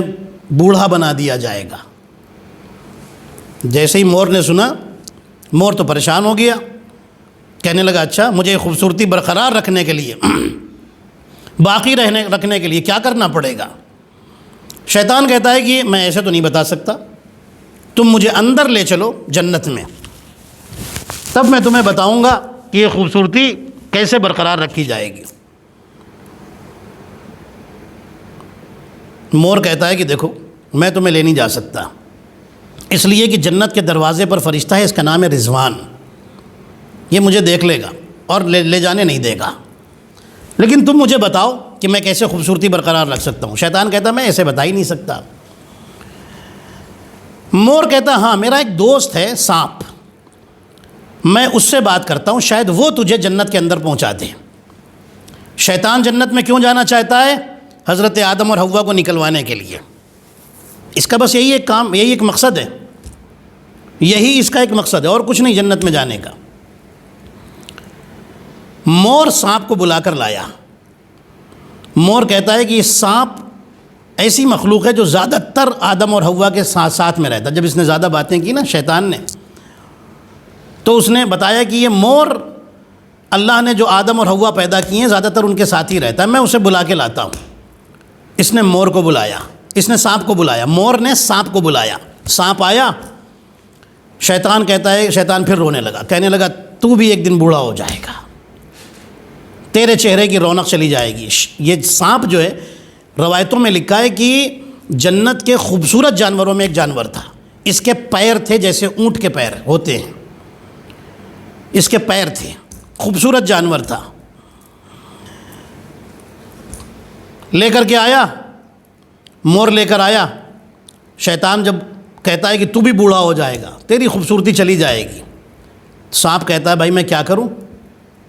بوڑھا بنا دیا جائے گا۔ جیسے ہی مور نے سنا مور تو پریشان ہو گیا، کہنے لگا اچھا مجھے خوبصورتی برقرار رکھنے کے لیے، باقی رکھنے کے لیے کیا کرنا پڑے گا؟ شیطان کہتا ہے کہ میں ایسے تو نہیں بتا سکتا، تم مجھے اندر لے چلو جنت میں، تب میں تمہیں بتاؤں گا کہ یہ خوبصورتی کیسے برقرار رکھی جائے گی۔ مور کہتا ہے کہ دیکھو میں تمہیں لے نہیں جا سکتا، اس لیے کہ جنت کے دروازے پر فرشتہ ہے، اس کا نام ہے رضوان، یہ مجھے دیکھ لے گا اور لے جانے نہیں دے گا، لیکن تم مجھے بتاؤ کہ میں کیسے خوبصورتی برقرار رکھ سکتا ہوں۔ شیطان کہتا میں ایسے بتا ہی نہیں سکتا۔ مور کہتا ہاں میرا ایک دوست ہے سانپ، میں اس سے بات کرتا ہوں، شاید وہ تجھے جنت کے اندر پہنچا دے۔ شیطان جنت میں کیوں جانا چاہتا ہے؟ حضرت آدم اور حوا کو نکلوانے کے لیے۔ اس کا بس یہی ایک کام، یہی ایک مقصد ہے، یہی اس کا ایک مقصد ہے، اور کچھ نہیں جنت میں جانے کا۔ مور سانپ کو بلا کر لایا۔ مور کہتا ہے کہ یہ سانپ ایسی مخلوق ہے جو زیادہ تر آدم اور حوا کے ساتھ میں رہتا۔ جب اس نے زیادہ باتیں کی نا شیطان نے، تو اس نے بتایا کہ یہ مور اللہ نے جو آدم اور حوا پیدا کیے ہیں زیادہ تر ان کے ساتھ ہی رہتا ہے، میں اسے بلا کے لاتا ہوں۔ اس نے مور کو بلایا، اس نے سانپ کو بلایا، مور نے سانپ کو بلایا، سانپ آیا۔ شیطان کہتا ہے، شیطان پھر رونے لگا، کہنے لگا تو بھی ایک دن بوڑھا ہو جائے گا، تیرے چہرے کی رونق چلی جائے گی۔ یہ سانپ جو ہے روایتوں میں لکھا ہے کہ جنت کے خوبصورت جانوروں میں ایک جانور تھا، اس کے پیر تھے جیسے اونٹ کے پیر ہوتے ہیں، اس کے پیر تھے، خوبصورت جانور تھا۔ لے کر کے آیا، مور لے کر آیا۔ شیطان جب کہتا ہے کہ تو بھی بوڑھا ہو جائے گا، تیری خوبصورتی چلی جائے گی، سانپ کہتا ہے بھائی میں کیا کروں،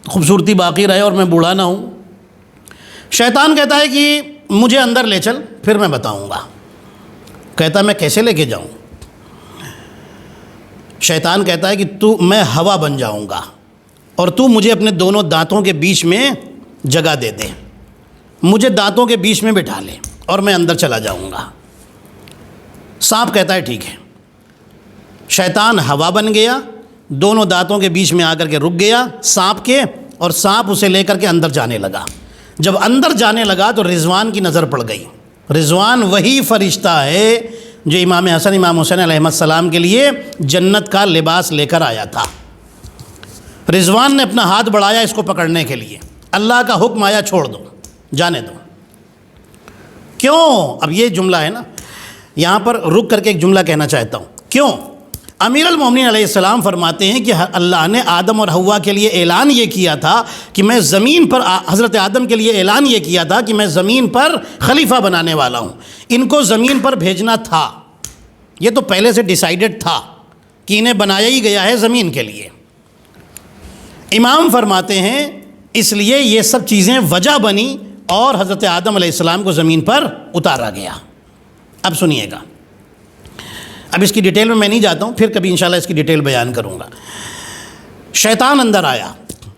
خوبصورتی باقی رہے اور میں بوڑھا نہ ہوں۔ شیطان کہتا ہے کہ مجھے اندر لے چل، پھر میں بتاؤں گا۔ کہتا ہے میں کیسے لے کے جاؤں؟ شیطان کہتا ہے کہ میں ہوا بن جاؤں گا اور تو مجھے اپنے دونوں دانتوں کے بیچ میں جگہ دے دے، مجھے دانتوں کے بیچ میں بٹھا لے اور میں اندر چلا جاؤں گا۔ سانپ کہتا ہے ٹھیک ہے۔ شیطان ہوا بن گیا، دونوں دانتوں کے بیچ میں آ کر کے رک گیا سانپ کے، اور سانپ اسے لے کر کے اندر جانے لگا۔ جب اندر جانے لگا تو رضوان کی نظر پڑ گئی۔ رضوان وہی فرشتہ ہے جو امام حسن امام حسین علیہ السلام کے لیے جنت کا لباس لے کر آیا تھا۔ رضوان نے اپنا ہاتھ بڑھایا اس کو پکڑنے کے لیے، اللہ کا حکم آیا چھوڑ دو، جانے دو۔ کیوں؟ اب یہ جملہ ہے نا، یہاں پر رک کر کے ایک جملہ کہنا چاہتا ہوں۔ کیوں؟ امیر المومنین علیہ السلام فرماتے ہیں کہ اللہ نے آدم اور حوا کے لیے اعلان یہ کیا تھا کہ میں زمین پر، حضرت آدم کے لیے اعلان یہ کیا تھا کہ میں زمین پر خلیفہ بنانے والا ہوں، ان کو زمین پر بھیجنا تھا، یہ تو پہلے سے ڈیسائیڈڈ تھا کہ انہیں بنایا ہی گیا ہے زمین کے لیے۔ امام فرماتے ہیں اس لیے یہ سب چیزیں وجہ بنی اور حضرت آدم علیہ السلام کو زمین پر اتارا گیا۔ اب سنیے گا، اب اس کی ڈیٹیل میں نہیں جاتا ہوں، پھر کبھی انشاءاللہ اس کی ڈیٹیل بیان کروں گا۔ شیطان اندر آیا،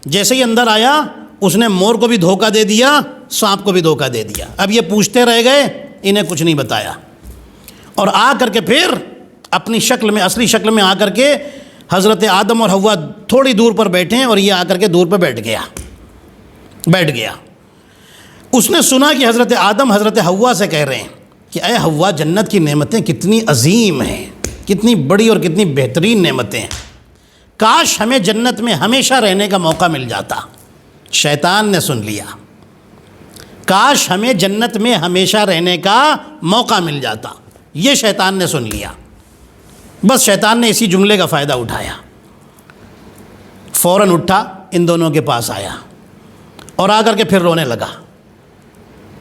جیسے ہی اندر آیا اس نے مور کو بھی دھوکہ دے دیا، سانپ کو بھی دھوکہ دے دیا۔ اب یہ پوچھتے رہ گئے، انہیں کچھ نہیں بتایا، اور آ کر کے پھر اپنی شکل میں، اصلی شکل میں آ کر کے حضرت آدم اور حوا تھوڑی دور پر بیٹھے ہیں، اور یہ آ کر کے دور پہ بیٹھ گیا۔ اس نے سنا کہ حضرت آدم حضرت حوا سے کہہ رہے ہیں کہ اے حوا، جنت کی نعمتیں کتنی عظیم ہیں، کتنی بڑی اور کتنی بہترین نعمتیں ہیں، کاش ہمیں جنت میں ہمیشہ رہنے کا موقع مل جاتا۔ شیطان نے سن لیا، کاش ہمیں جنت میں ہمیشہ رہنے کا موقع مل جاتا، یہ شیطان نے سن لیا۔ بس شیطان نے اسی جملے کا فائدہ اٹھایا، فوراً اٹھا ان دونوں کے پاس آیا اور آ کر کے پھر رونے لگا۔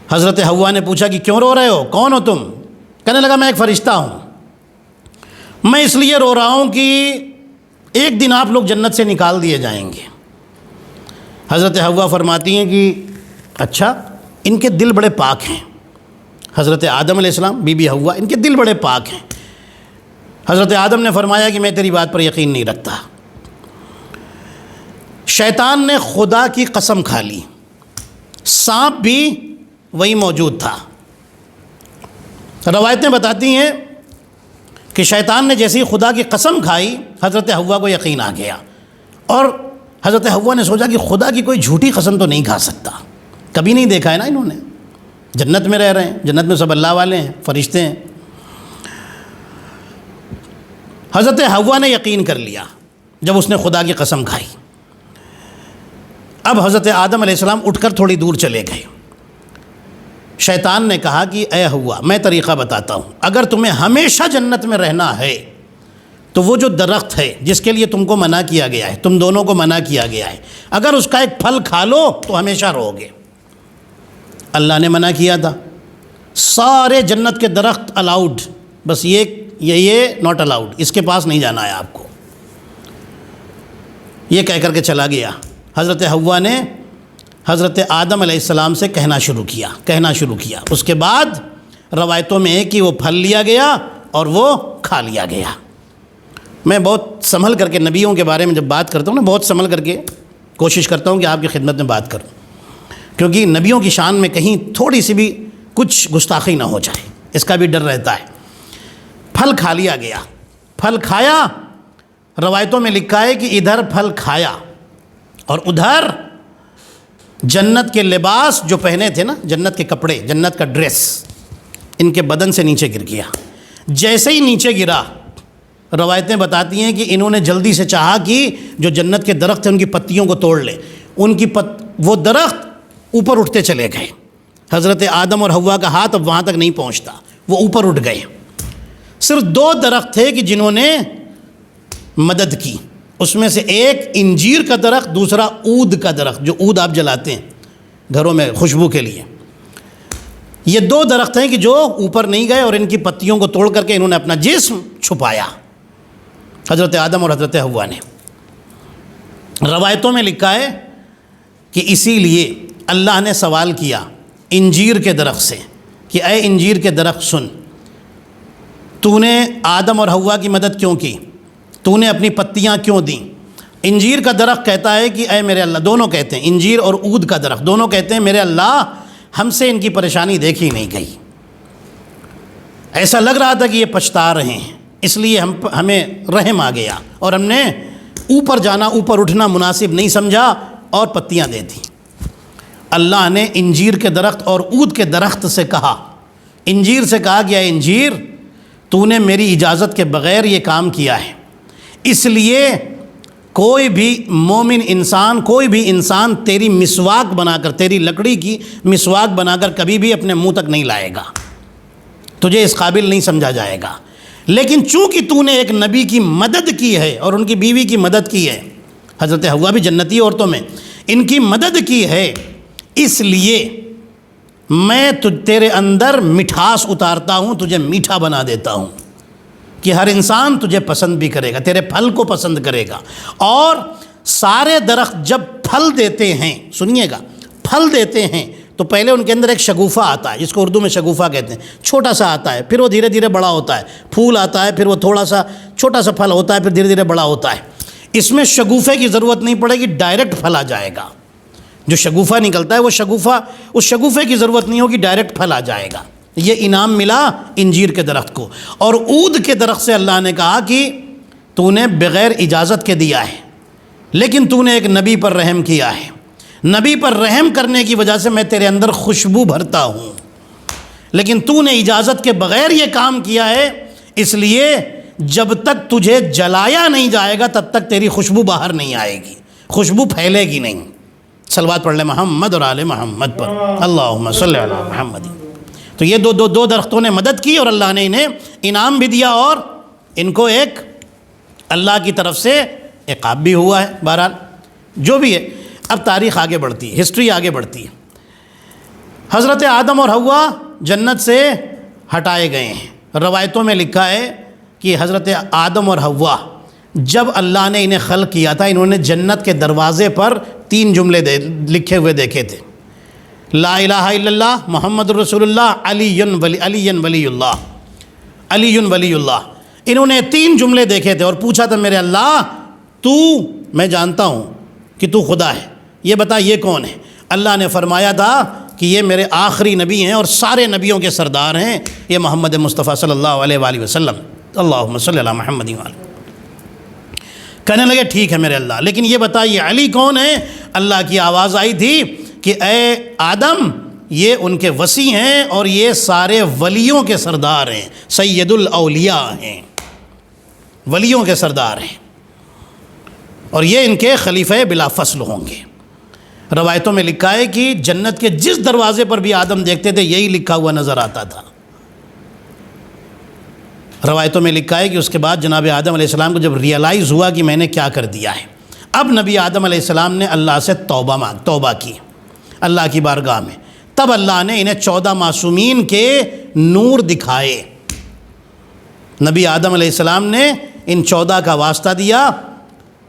حضرت حوا نے پوچھا کہ کیوں رو رہے ہو، کون ہو تم؟ کہنے لگا میں ایک فرشتہ ہوں، میں اس لیے رو رہا ہوں کہ ایک دن آپ لوگ جنت سے نکال دیے جائیں گے۔ حضرت حوا فرماتی ہیں کہ اچھا، ان کے دل بڑے پاک ہیں، حضرت آدم علیہ السلام، بی بی حوا، ان کے دل بڑے پاک ہیں۔ حضرت آدم نے فرمایا کہ میں تیری بات پر یقین نہیں رکھتا۔ شیطان نے خدا کی قسم کھا لی، سانپ بھی وہی موجود تھا۔ روایتیں بتاتی ہیں کہ شیطان نے جیسے ہی خدا کی قسم کھائی حضرت حوا کو یقین آ گیا، اور حضرت حوا نے سوچا کہ خدا کی کوئی جھوٹی قسم تو نہیں کھا سکتا، کبھی نہیں دیکھا ہے نا انہوں نے، جنت میں رہ رہے ہیں، جنت میں سب اللہ والے ہیں، فرشتے ہیں۔ حضرت حوا نے یقین کر لیا جب اس نے خدا کی قسم کھائی۔ اب حضرت آدم علیہ السلام اٹھ کر تھوڑی دور چلے گئے۔ شیطان نے کہا کہ اے حوا، میں طریقہ بتاتا ہوں، اگر تمہیں ہمیشہ جنت میں رہنا ہے تو وہ جو درخت ہے جس کے لیے تم کو منع کیا گیا ہے، تم دونوں کو منع کیا گیا ہے، اگر اس کا ایک پھل کھا لو تو ہمیشہ رہو گے۔ اللہ نے منع کیا تھا، سارے جنت کے درخت الاؤڈ، بس یہ ناٹ الاؤڈ، اس کے پاس نہیں جانا ہے آپ کو، یہ کہہ کر کے چلا گیا۔ حضرت حوا نے حضرت آدم علیہ السلام سے کہنا شروع کیا۔ اس کے بعد روایتوں میں ہے کہ وہ پھل لیا گیا اور وہ کھا لیا گیا۔ میں بہت سنبھل کر کے نبیوں کے بارے میں جب بات کرتا ہوں نا، بہت سنبھل کر کے کوشش کرتا ہوں کہ آپ کی خدمت میں بات کروں، کیونکہ نبیوں کی شان میں کہیں تھوڑی سی بھی کچھ گستاخی نہ ہو جائے، اس کا بھی ڈر رہتا ہے۔ پھل کھا لیا گیا، پھل کھایا، روایتوں میں لکھا ہے کہ ادھر پھل کھایا اور ادھر جنت کے لباس جو پہنے تھے نا، جنت کے کپڑے، جنت کا ڈریس، ان کے بدن سے نیچے گر گیا۔ جیسے ہی نیچے گرا، روایتیں بتاتی ہیں کہ انہوں نے جلدی سے چاہا کہ جو جنت کے درخت ہیں ان کی پتیوں کو توڑ لیں، وہ درخت اوپر اٹھتے چلے گئے۔ حضرت آدم اور حوا کا ہاتھ اب وہاں تک نہیں پہنچتا، وہ اوپر اٹھ گئے۔ صرف 2 درخت تھے کہ جنہوں نے مدد کی، اس میں سے ایک انجیر کا درخت، دوسرا عود کا درخت، جو عود آپ جلاتے ہیں گھروں میں خوشبو کے لیے۔ یہ 2 درخت ہیں کہ جو اوپر نہیں گئے اور ان کی پتیوں کو توڑ کر کے انہوں نے اپنا جسم چھپایا، حضرت آدم اور حضرت حوا نے۔ روایتوں میں لکھا ہے کہ اسی لیے اللہ نے سوال کیا انجیر کے درخت سے کہ اے انجیر کے درخت سن، تو نے آدم اور حوا کی مدد کیوں کی؟ تو نے اپنی پتیاں کیوں دیں؟ انجیر کا درخت کہتا ہے کہ اے میرے اللہ، دونوں کہتے ہیں، انجیر اور عود کا درخت دونوں کہتے ہیں میرے اللہ، ہم سے ان کی پریشانی دیکھی نہیں گئی، ایسا لگ رہا تھا کہ یہ پچھتا رہے ہیں، اس لیے ہمیں رحم آ گیا اور ہم نے اوپر جانا، اوپر اٹھنا مناسب نہیں سمجھا اور پتیاں دے دیں۔ اللہ نے انجیر کے درخت اور عود کے درخت سے کہا، انجیر سے کہا کہ اے انجیر، تو نے میری اجازت کے بغیر یہ کام کیا ہے، اس لیے کوئی بھی مومن انسان، کوئی بھی انسان تیری مسواک بنا کر، تیری لکڑی کی مسواک بنا کر کبھی بھی اپنے منہ تک نہیں لائے گا، تجھے اس قابل نہیں سمجھا جائے گا۔ لیکن چونکہ تو نے ایک نبی کی مدد کی ہے اور ان کی بیوی کی مدد کی ہے، حضرت حوا بھی جنتی عورتوں میں، ان کی مدد کی ہے، اس لیے میں تیرے اندر مٹھاس اتارتا ہوں، تجھے میٹھا بنا دیتا ہوں کہ ہر انسان تجھے پسند بھی کرے گا، تیرے پھل کو پسند کرے گا۔ اور سارے درخت جب پھل دیتے ہیں، سنیے گا، پھل دیتے ہیں تو پہلے ان کے اندر ایک شگوفہ آتا ہے، جس کو اردو میں شگوفہ کہتے ہیں، چھوٹا سا آتا ہے، پھر وہ دھیرے دھیرے بڑا ہوتا ہے، پھول آتا ہے، پھر وہ تھوڑا سا چھوٹا سا پھل ہوتا ہے، پھر دھیرے دھیرے بڑا ہوتا ہے۔ اس میں شگوفے کی ضرورت نہیں پڑے گی، ڈائریکٹ پھل آ جائے گا۔ جو شگوفہ نکلتا ہے وہ اس شگوفے کی ضرورت نہیں ہوگی، ڈائریکٹ پھل آ جائے گا۔ یہ انعام ملا انجیر کے درخت کو۔ اور عود کے درخت سے اللہ نے کہا کہ تو نے بغیر اجازت کے دیا ہے، لیکن تو نے ایک نبی پر رحم کیا ہے، نبی پر رحم کرنے کی وجہ سے میں تیرے اندر خوشبو بھرتا ہوں، لیکن تو نے اجازت کے بغیر یہ کام کیا ہے، اس لیے جب تک تجھے جلایا نہیں جائے گا تب تک تیری خوشبو باہر نہیں آئے گی، خوشبو پھیلے گی نہیں۔ صلوات پڑھ لیں محمد اور آل محمد پر، اللہم صلی علی محمد۔ تو یہ دو درختوں نے مدد کی اور اللہ نے انہیں انعام بھی دیا اور ان کو ایک اللہ کی طرف سے عقاب بھی ہوا ہے۔ بہرحال جو بھی ہے، اب تاریخ آگے بڑھتی ہے، ہسٹری آگے بڑھتی ہے۔ حضرت آدم اور حوا جنت سے ہٹائے گئے ہیں۔ روایتوں میں لکھا ہے کہ حضرت آدم اور حوا جب اللہ نے انہیں خلق کیا تھا، انہوں نے جنت کے دروازے پر 3 جملے لکھے ہوئے دیکھے تھے، لا الہ الا اللہ محمد رسول اللہ علی ولی اللہ، علی ولی اللہ۔ انہوں نے 3 جملے دیکھے تھے اور پوچھا تھا میرے اللہ، میں جانتا ہوں کہ تو خدا ہے، یہ بتا یہ کون ہے؟ اللہ نے فرمایا تھا کہ یہ میرے آخری نبی ہیں اور سارے نبیوں کے سردار ہیں، یہ محمد مصطفیٰ صلی اللہ علیہ وآلہ وسلم۔ اللہم صلی علی محمد و علی۔ کہنے لگے ٹھیک ہے میرے اللہ، لیکن یہ بتائیے علی کون ہے؟ اللہ کی آواز آئی تھی کہ اے آدم یہ ان کے وصی ہیں اور یہ سارے ولیوں کے سردار ہیں، سید الاولیاء ہیں، ولیوں کے سردار ہیں، اور یہ ان کے خلیفہ بلا فصل ہوں گے۔ روایتوں میں لکھا ہے کہ جنت کے جس دروازے پر بھی آدم دیکھتے تھے یہی لکھا ہوا نظر آتا تھا۔ روایتوں میں لکھا ہے کہ اس کے بعد جناب آدم علیہ السلام کو جب ریئلائز ہوا کہ میں نے کیا کر دیا ہے، اب نبی آدم علیہ السلام نے اللہ سے توبہ کی اللہ کی بارگاہ میں، تب اللہ نے انہیں 14 معصومین کے نور دکھائے۔ نبی آدم علیہ السلام نے ان 14 کا واسطہ دیا،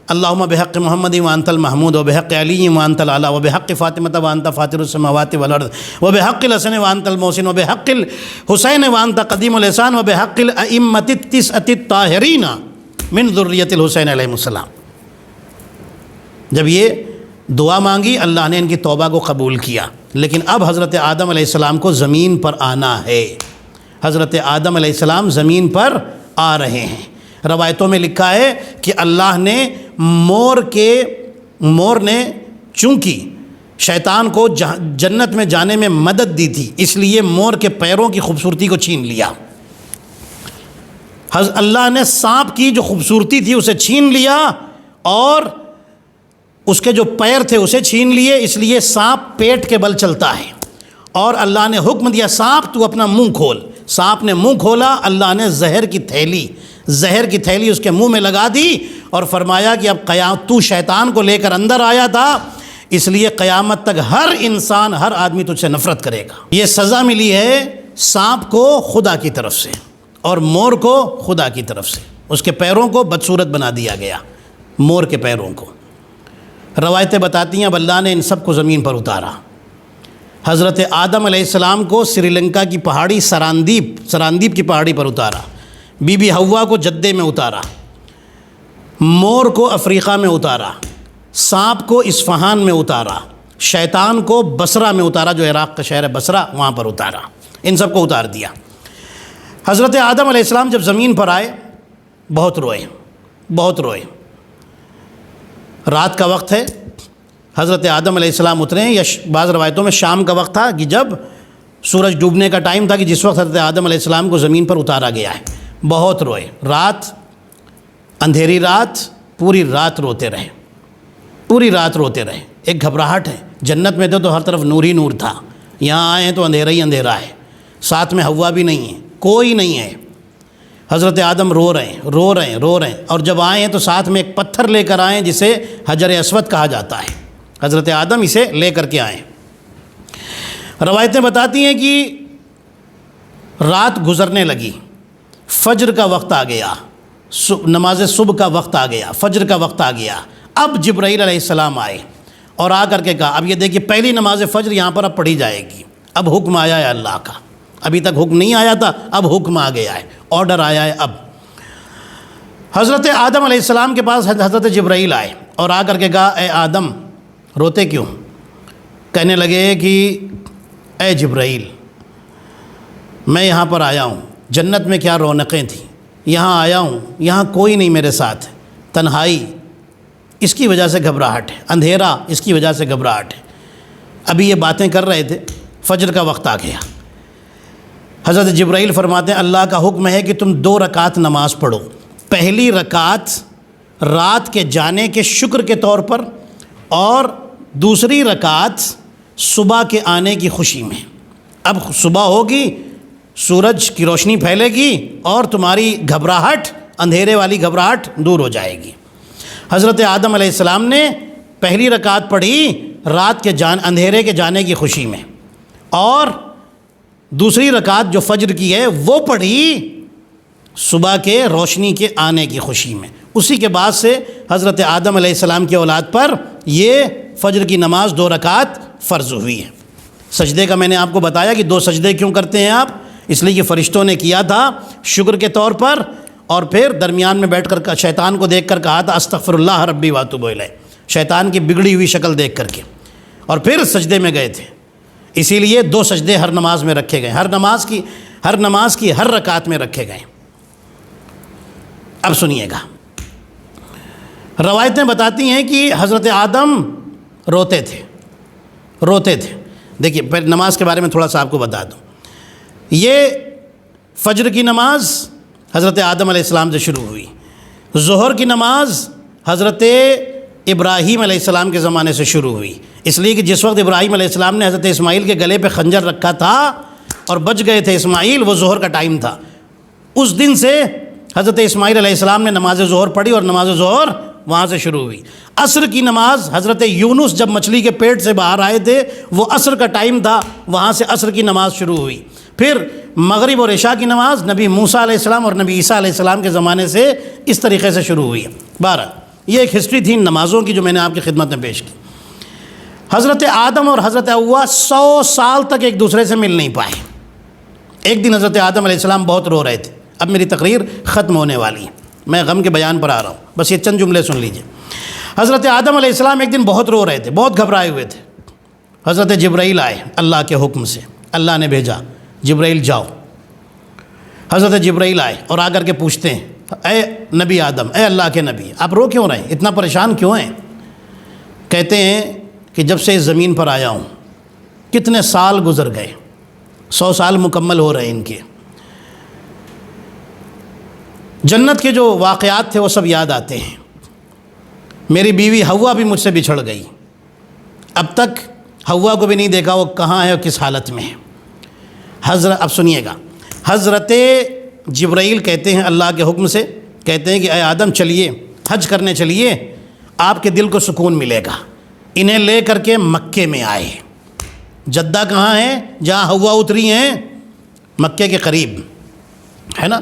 اللہم بحق محمد وانت المحمود وبحق علی وانت العلا وبحق فاطمہ وانت فاطر السماوات والارض وبحق الحسن وانت المحسن وبحق الحسین وانت قدیم الاحسان وبحق الائمۃ التسعۃ الطاہرین من ذریۃ الحسین علیہ السلام۔ جب یہ دعا مانگی اللہ نے ان کی توبہ کو قبول کیا، لیکن اب حضرت آدم علیہ السلام کو زمین پر آنا ہے۔ حضرت آدم علیہ السلام زمین پر آ رہے ہیں۔ روایتوں میں لکھا ہے کہ اللہ نے مور نے چونکہ شیطان کو جنت میں جانے میں مدد دی تھی، اس لیے مور کے پیروں کی خوبصورتی کو چھین لیا۔ اللہ نے سانپ کی جو خوبصورتی تھی اسے چھین لیا اور اس کے جو پیر تھے اسے چھین لیے، اس لیے سانپ پیٹ کے بل چلتا ہے۔ اور اللہ نے حکم دیا سانپ تو اپنا منہ کھول۔ سانپ نے منہ کھولا، اللہ نے زہر کی تھیلی اس کے منہ میں لگا دی اور فرمایا کہ اب تو شیطان کو لے کر اندر آیا تھا، اس لیے قیامت تک ہر انسان، ہر آدمی تجھ سے نفرت کرے گا۔ یہ سزا ملی ہے سانپ کو خدا کی طرف سے اور مور کو خدا کی طرف سے، اس کے پیروں کو بدصورت بنا دیا گیا، مور کے پیروں کو۔ روایتیں بتاتی ہیں اب اللہ نے ان سب کو زمین پر اتارا۔ حضرت آدم علیہ السلام کو سری لنکا کی پہاڑی سراندیپ کی پہاڑی پر اتارا، بی بی حوا کو جدے میں اتارا، مور کو افریقہ میں اتارا، سانپ کو اصفہان میں اتارا، شیطان کو بصرہ میں اتارا، جو عراق کا شہر ہے بصرہ، وہاں پر اتارا، ان سب کو اتار دیا۔ حضرت آدم علیہ السلام جب زمین پر آئے بہت روئے۔ رات کا وقت ہے، حضرت آدم علیہ السلام اترے ہیں، یا بعض روایتوں میں شام کا وقت تھا کہ جب سورج ڈوبنے کا ٹائم تھا، کہ جس وقت حضرت آدم علیہ السلام کو زمین پر اتارا گیا ہے۔ بہت روئے، اندھیری رات، پوری رات روتے رہے۔ ایک گھبراہٹ ہے، جنت میں تھے تو ہر طرف نور ہی نور تھا، یہاں آئے ہیں تو اندھیرا ہی اندھیرا ہے، ساتھ میں حوا بھی نہیں ہے، کوئی نہیں ہے۔ حضرت آدم رو رہے ہیں، اور جب آئے ہیں تو ساتھ میں ایک پتھر لے کر آئے جسے حجر اسود کہا جاتا ہے۔ حضرت آدم اسے لے کر کے آئے۔ روایتیں بتاتی ہیں کہ رات گزرنے لگی، فجر کا وقت آ گیا، نماز صبح کا وقت آ گیا، فجر کا وقت آ گیا۔ اب جبرائیل علیہ السلام آئے اور آ کر کے کہا، اب یہ دیکھیے پہلی نماز فجر یہاں پر اب پڑھی جائے گی، اب حکم آیا ہے اللہ کا، ابھی تک حکم نہیں آیا تھا، اب حکم آ گیا ہے، آرڈر آیا ہے۔ اب حضرت آدم علیہ السلام کے پاس حضرت جبرائیل آئے اور آ کر کے کہا، اے آدم روتے کیوں؟ کہنے لگے کہ اے جبرائیل، میں یہاں پر آیا ہوں، جنت میں کیا رونقیں تھیں، یہاں آیا ہوں، یہاں کوئی نہیں میرے ساتھ، تنہائی، اس کی وجہ سے گھبراہٹ ہے، اندھیرا، اس کی وجہ سے گھبراہٹ ہے۔ ابھی یہ باتیں کر رہے تھے، فجر کا وقت آ گیا۔ حضرت جبرائیل فرماتے ہیں اللہ کا حکم ہے کہ تم 2 رکعت نماز پڑھو، پہلی رکعت رات کے جانے کے شکر کے طور پر، اور دوسری رکعت صبح کے آنے کی خوشی میں۔ اب صبح ہوگی، سورج کی روشنی پھیلے گی اور تمہاری گھبراہٹ، اندھیرے والی گھبراہٹ دور ہو جائے گی۔ حضرت آدم علیہ السلام نے پہلی رکعت پڑھی رات کے اندھیرے کے جانے کی خوشی میں، اور دوسری رکعت جو فجر کی ہے وہ پڑھی صبح کے روشنی کے آنے کی خوشی میں۔ اسی کے بعد سے حضرت آدم علیہ السلام کی اولاد پر یہ فجر کی نماز 2 رکعت فرض ہوئی ہے۔ سجدے کا میں نے آپ کو بتایا کہ 2 سجدے کیوں کرتے ہیں آپ، اس لیے کہ فرشتوں نے کیا تھا شکر کے طور پر، اور پھر درمیان میں بیٹھ کر شیطان کو دیکھ کر کہا تھا استغفر اللہ ربی واتوب الیہ، شیطان کی بگڑی ہوئی شکل دیکھ کر کے، اور پھر سجدے میں گئے تھے۔ اسی لیے 2 سجدے ہر نماز میں رکھے گئے، ہر نماز کی ہر رکعت میں رکھے گئے۔ اب سنیے گا، روایتیں بتاتی ہیں کہ حضرت آدم روتے تھے۔ دیکھیے پہلے نماز کے بارے میں تھوڑا سا آپ کو بتا دوں، یہ فجر کی نماز حضرت آدم علیہ السلام سے شروع ہوئی، ظہر کی نماز حضرت ابراہیم علیہ السلام کے زمانے سے شروع ہوئی، اس لیے کہ جس وقت ابراہیم علیہ السلام نے حضرت اسماعیل کے گلے پہ خنجر رکھا تھا اور بچ گئے تھے اسماعیل، وہ ظہر کا ٹائم تھا، اس دن سے حضرت اسماعیل علیہ السلام نے نماز ظہر پڑھی اور نماز ظہر وہاں سے شروع ہوئی۔ عصر کی نماز حضرت یونس جب مچھلی کے پیٹ سے باہر آئے تھے، وہ عصر کا ٹائم تھا، وہاں سے عصر کی نماز شروع ہوئی۔ پھر مغرب اور عشاء کی نماز نبی موسیٰ علیہ السلام اور نبی عیسیٰ علیہ السلام کے زمانے سے اس طریقے سے شروع ہوئی ہے۔ بہرحال یہ ایک ہسٹری تھی ان نمازوں کی جو میں نے آپ کی خدمت میں پیش کی۔ حضرت آدم اور حضرت حوا 100 سال تک ایک دوسرے سے مل نہیں پائے۔ ایک دن حضرت آدم علیہ السلام بہت رو رہے تھے۔ اب میری تقریر ختم ہونے والی ہے، میں غم کے بیان پر آ رہا ہوں، بس یہ چند جملے سن لیجئے۔ حضرت آدم علیہ السلام ایک دن بہت رو رہے تھے، بہت گھبرائے ہوئے تھے۔ حضرت جبرائیل آئے اللہ کے حکم سے، اللہ نے بھیجا جبرائیل جاؤ۔ حضرت جبرائیل آئے اور آ کر کے پوچھتے ہیں، اے نبی آدم، اے اللہ کے نبی، آپ رو کیوں رہے ہیں، اتنا پریشان کیوں ہیں؟ کہتے ہیں کہ جب سے اس زمین پر آیا ہوں کتنے سال گزر گئے، 100 سال مکمل ہو رہے ہیں ان کے۔ جنت کے جو واقعات تھے وہ سب یاد آتے ہیں۔ میری بیوی حوا بھی مجھ سے بچھڑ گئی، اب تک حوا کو بھی نہیں دیکھا وہ کہاں ہے اور کس حالت میں ہے۔ اب سنیے گا، حضرت جبرائیل کہتے ہیں اللہ کے حکم سے، کہتے ہیں کہ اے آدم چلیے حج کرنے چلیے، آپ کے دل کو سکون ملے گا۔ انہیں لے کر کے مکے میں آئے۔ جدہ کہاں ہے؟ جہاں حوا اتری ہیں، مکے کے قریب ہے نا۔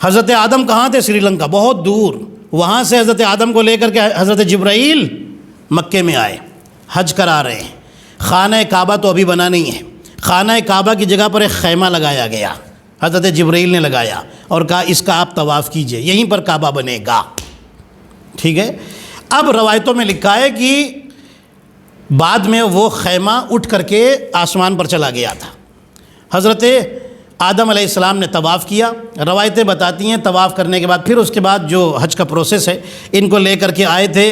حضرت آدم کہاں تھے؟ سری لنکا، بہت دور۔ وہاں سے حضرت آدم کو لے کر کے حضرت جبرائیل مکے میں آئے، حج کرا رہے ہیں۔ خانہ کعبہ تو ابھی بنا نہیں ہے، خانہ کعبہ کی جگہ پر ایک خیمہ لگایا گیا، حضرت جبرائیل نے لگایا اور کہا اس کا آپ طواف کیجئے، یہیں پر کعبہ بنے گا، ٹھیک ہے۔ اب روایتوں میں لکھا ہے کہ بعد میں وہ خیمہ اٹھ کر کے آسمان پر چلا گیا تھا۔ حضرت آدم علیہ السلام نے طواف کیا، روایتیں بتاتی ہیں طواف کرنے کے بعد پھر اس کے بعد جو حج کا پروسیس ہے، ان کو لے کر کے آئے تھے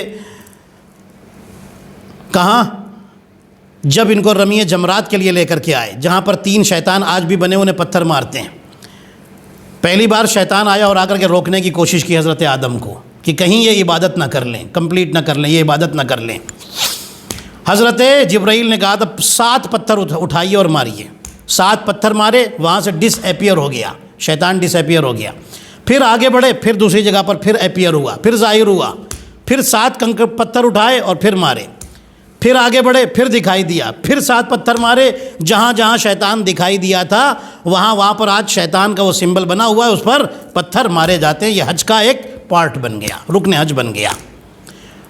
کہاں؟ جب ان کو رمی جمرات کے لیے لے کر کے آئے، جہاں پر 3 شیطان آج بھی بنے انہیں پتھر مارتے ہیں۔ پہلی بار شیطان آیا اور آ کر کے روکنے کی کوشش کی حضرت آدم کو کہ کہیں یہ عبادت نہ کر لیں، کمپلیٹ نہ کر لیں، یہ عبادت نہ کر لیں۔ حضرت جبرائیل نے کہا تھا 7 پتھر اٹھائیے اور ماریے۔ 7 پتھر مارے، وہاں سے ڈس ایپیئر ہو گیا، شیطان ڈس ایپیئر ہو گیا۔ پھر آگے بڑھے، پھر دوسری جگہ پر پھر ایپیئر ہوا، پھر ظاہر ہوا، پھر 7 پتھر اٹھائے اور پھر مارے، پھر آگے بڑھے، پھر دکھائی دیا، پھر 7 پتھر مارے۔ جہاں جہاں شیطان دکھائی دیا تھا وہاں پر آج شیطان کا وہ سمبل بنا ہوا ہے، اس پر پتھر مارے جاتے ہیں۔ یہ حج کا ایک پارٹ بن گیا، رکن حج بن گیا۔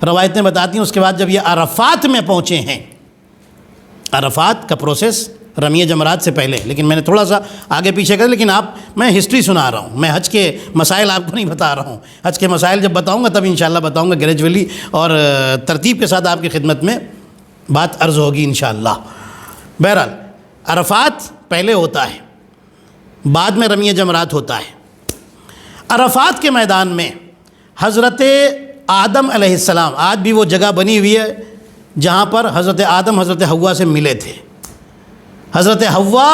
روایتیں بتاتی ہیں اس کے بعد جب یہ عرفات میں پہنچے ہیں، عرفات کا پروسیس رمی جمرات سے پہلے، لیکن میں نے تھوڑا سا آگے پیچھے کر، لیکن میں ہسٹری سنا رہا ہوں، میں حج کے مسائل آپ کو نہیں بتا رہا ہوں۔ حج کے مسائل جب بتاؤں گا تب انشاءاللہ بتاؤں گا گریجولی اور ترتیب کے ساتھ آپ کی خدمت میں بات عرض ہوگی انشاءاللہ۔ بہرحال عرفات پہلے ہوتا ہے، بعد میں رمی جمرات ہوتا ہے۔ عرفات کے میدان میں حضرت آدم علیہ السلام، آج بھی وہ جگہ بنی ہوئی ہے جہاں پر حضرت آدم حضرت حوا سے ملے تھے۔ حضرت حوا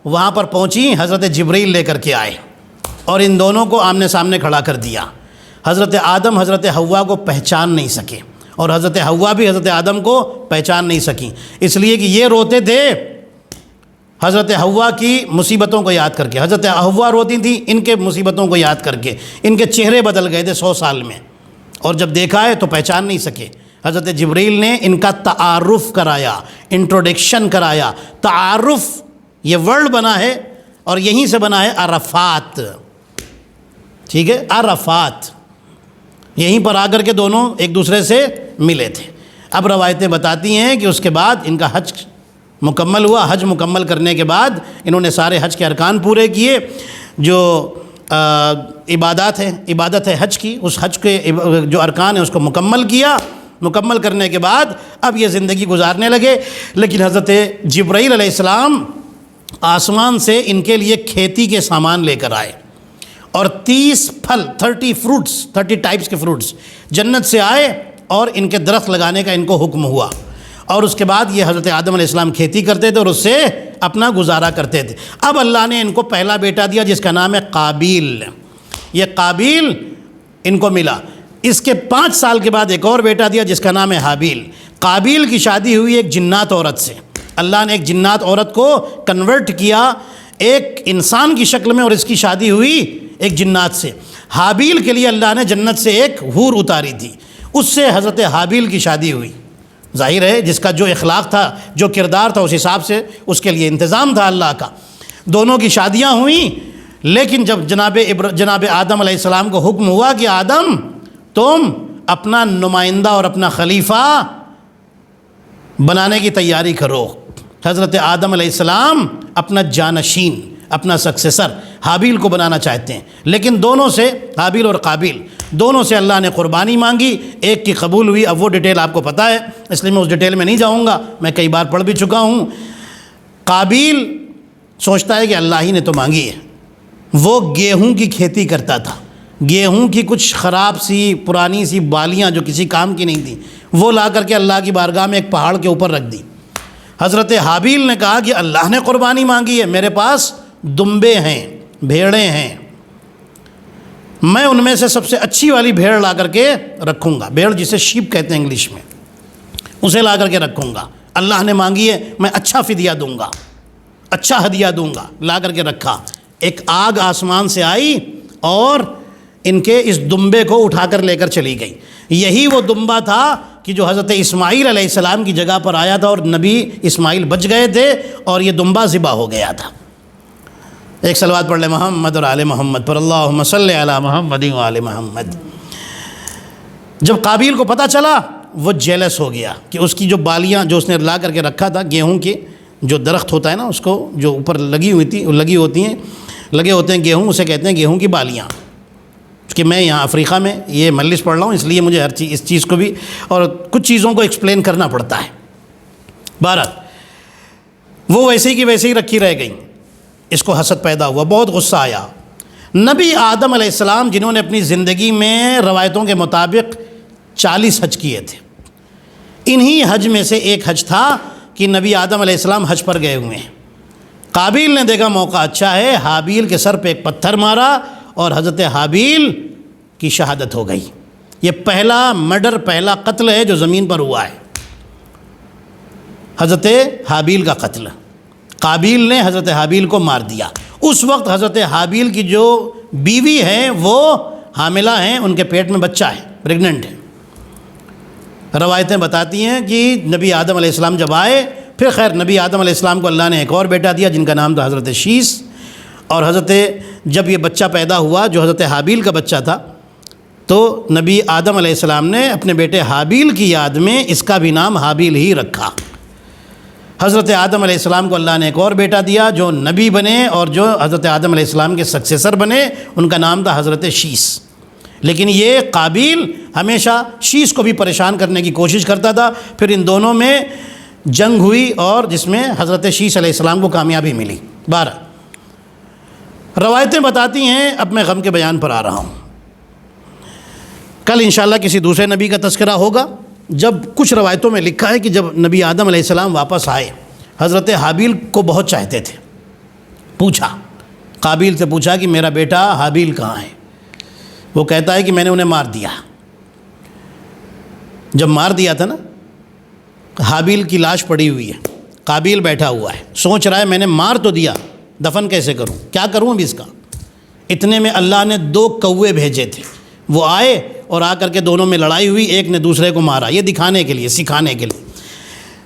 وہاں پر پہنچی، حضرت جبرائیل لے کر کے آئے اور ان دونوں کو آمنے سامنے کھڑا کر دیا۔ حضرت آدم حضرت حوا کو پہچان نہیں سکے اور حضرت حوا بھی حضرت آدم کو پہچان نہیں سکیں، اس لیے کہ یہ روتے تھے حضرت حوا کی مصیبتوں کو یاد کر کے، حضرت حوا روتی تھیں ان کے مصیبتوں کو یاد کر کے، ان کے چہرے بدل گئے تھے 100 سال میں، اور جب دیکھا ہے تو پہچان نہیں سکے۔ حضرت جبرائیل نے ان کا تعارف کرایا، انٹروڈکشن کرایا۔ تعارف یہ ورڈ بنا ہے اور یہیں سے بنا ہے عرفات، ٹھیک ہے، عرفات، یہیں پر آ کر کے دونوں ایک دوسرے سے ملے تھے۔ اب روایتیں بتاتی ہیں کہ اس کے بعد ان کا حج مکمل ہوا۔ حج مکمل کرنے کے بعد انہوں نے سارے حج کے ارکان پورے کیے، جو عبادت ہے حج کی، اس حج کے جو ارکان ہیں اس کو مکمل کیا۔ مکمل کرنے کے بعد اب یہ زندگی گزارنے لگے، لیکن حضرت جبرائیل علیہ السلام آسمان سے ان کے لیے کھیتی کے سامان لے کر آئے اور 30 پھل 30 فروٹس 30 ٹائپس کے فروٹس جنت سے آئے اور ان کے درخت لگانے کا ان کو حکم ہوا، اور اس کے بعد یہ حضرت آدم علیہ السلام کھیتی کرتے تھے اور اس سے اپنا گزارا کرتے تھے۔ اب اللہ نے ان کو پہلا بیٹا دیا جس کا نام ہے قابیل۔ یہ قابیل ان کو ملا، اس کے 5 سال کے بعد ایک اور بیٹا دیا جس کا نام ہے حابیل۔ قابیل کی شادی ہوئی ایک جنات عورت سے، اللہ نے ایک جنات عورت کو کنورٹ کیا ایک انسان کی شکل میں، اور اس کی شادی ہوئی ایک جنات سے۔ حابیل کے لیے اللہ نے جنت سے ایک حور اتاری تھی، اس سے حضرت حابیل کی شادی ہوئی۔ ظاہر ہے جس کا جو اخلاق تھا، جو کردار تھا، اس حساب سے اس کے لیے انتظام تھا اللہ کا۔ دونوں کی شادیاں ہوئیں، لیکن جب جناب آدم علیہ السلام کو حکم ہوا کہ آدم تم اپنا نمائندہ اور اپنا خلیفہ بنانے کی تیاری کرو، حضرت آدم علیہ السلام اپنا جانشین، اپنا سکسیسر حابیل کو بنانا چاہتے ہیں، لیکن دونوں سے، حابیل اور قابیل دونوں سے اللہ نے قربانی مانگی، ایک کی قبول ہوئی۔ اب وہ ڈیٹیل آپ کو پتہ ہے، اس لیے میں اس ڈیٹیل میں نہیں جاؤں گا، میں کئی بار پڑھ بھی چکا ہوں۔ قابیل سوچتا ہے کہ اللہ ہی نے تو مانگی ہے، وہ گیہوں کی کھیتی کرتا تھا، گیہوں کی کچھ خراب سی پرانی سی بالیاں جو کسی کام کی نہیں تھیں، وہ لا کر کے اللہ کی بارگاہ میں ایک پہاڑ کے اوپر رکھ دی۔ حضرت حابیل نے کہا کہ اللہ نے قربانی مانگی ہے، میرے پاس دمبے ہیں، بھیڑیں ہیں، میں ان میں سے سب سے اچھی والی بھیڑ لا کر کے رکھوں گا، بھیڑ جسے شیپ کہتے ہیں انگلش میں، اسے لا کر کے رکھوں گا، اللہ نے مانگی ہے، میں اچھا فدیہ دوں گا، اچھا ہدیہ دوں گا۔ لا کر کے رکھا، ایک آگ آسمان سے آئی اور ان کے اس دمبے کو اٹھا کر لے کر چلی گئی۔ یہی وہ دمبا تھا کہ جو حضرت اسماعیل علیہ السلام کی جگہ پر آیا تھا، اور نبی اسماعیل بچ گئے تھے اور یہ دمبا ذبح ہو گیا تھا۔ ایک صلوات پڑھ لیں محمد اور آل محمد پر، اللہم صلی علی محمد و آل محمد۔ جب قابیل کو پتہ چلا، وہ جیلس ہو گیا کہ اس کی جو بالیاں جو اس نے لا کر کے رکھا تھا، گیہوں کے جو درخت ہوتا ہے نا، اس کو جو اوپر لگے ہوتے ہیں گیہوں، اسے کہتے ہیں گیہوں کی بالیاں۔ کہ میں یہاں افریقہ میں یہ مجلس پڑھ رہا ہوں، اس لیے مجھے ہر چیز، اس چیز کو بھی اور کچھ چیزوں کو ایکسپلین کرنا پڑتا ہے۔ بہرحال وہ ویسے ہی کی ویسے ہی رکھی رہ گئیں، اس کو حسد پیدا ہوا، بہت غصہ آیا۔ نبی آدم علیہ السلام جنہوں نے اپنی زندگی میں روایتوں کے مطابق 40 حج کیے تھے، انہی حج میں سے ایک حج تھا کہ نبی آدم علیہ السلام حج پر گئے ہوئے ہیں۔ قابیل نے دیکھا موقع اچھا ہے، حابیل کے سر پہ ایک پتھر مارا اور حضرت حابیل کی شہادت ہو گئی۔ یہ پہلا مرڈر، پہلا قتل ہے جو زمین پر ہوا ہے، حضرت حابیل کا قتل۔ قابیل نے حضرت حابیل کو مار دیا۔ اس وقت حضرت حابیل کی جو بیوی ہیں وہ حاملہ ہیں، ان کے پیٹ میں بچہ ہے، پریگننٹ ہے۔ روایتیں بتاتی ہیں کہ نبی آدم علیہ السلام جب آئے، پھر خیر نبی آدم علیہ السلام کو اللہ نے ایک اور بیٹا دیا جن کا نام تھا حضرت شیس، اور جب یہ بچہ پیدا ہوا جو حضرت حابیل کا بچہ تھا، تو نبی آدم علیہ السلام نے اپنے بیٹے حابیل کی یاد میں اس کا بھی نام حابیل ہی رکھا۔ حضرت آدم علیہ السلام کو اللہ نے ایک اور بیٹا دیا جو نبی بنے اور جو حضرت آدم علیہ السلام کے سکسیسر بنے، ان کا نام تھا حضرت شیس۔ لیکن یہ قابیل ہمیشہ شیس کو بھی پریشان کرنے کی کوشش کرتا تھا، پھر ان دونوں میں جنگ ہوئی اور جس میں حضرت شیس علیہ السلام کو کامیابی ملی۔ روایتیں بتاتی ہیں، اب میں غم کے بیان پر آ رہا ہوں، کل انشاءاللہ کسی دوسرے نبی کا تذکرہ ہوگا۔ جب کچھ روایتوں میں لکھا ہے کہ جب نبی آدم علیہ السلام واپس آئے، حضرت حابیل کو بہت چاہتے تھے، پوچھا، قابیل سے پوچھا کہ میرا بیٹا حابیل کہاں ہے؟ وہ کہتا ہے کہ میں نے انہیں مار دیا۔ جب مار دیا تھا نا، حابیل کی لاش پڑی ہوئی ہے، قابیل بیٹھا ہوا ہے، سوچ رہا ہے میں نے مار تو دیا، دفن کیسے کروں، کیا کروں اب اس کا؟ اتنے میں اللہ نے 2 کوے بھیجے تھے، وہ آئے اور آ کر کے دونوں میں لڑائی ہوئی، ایک نے دوسرے کو مارا، یہ دکھانے کے لیے، سکھانے کے لیے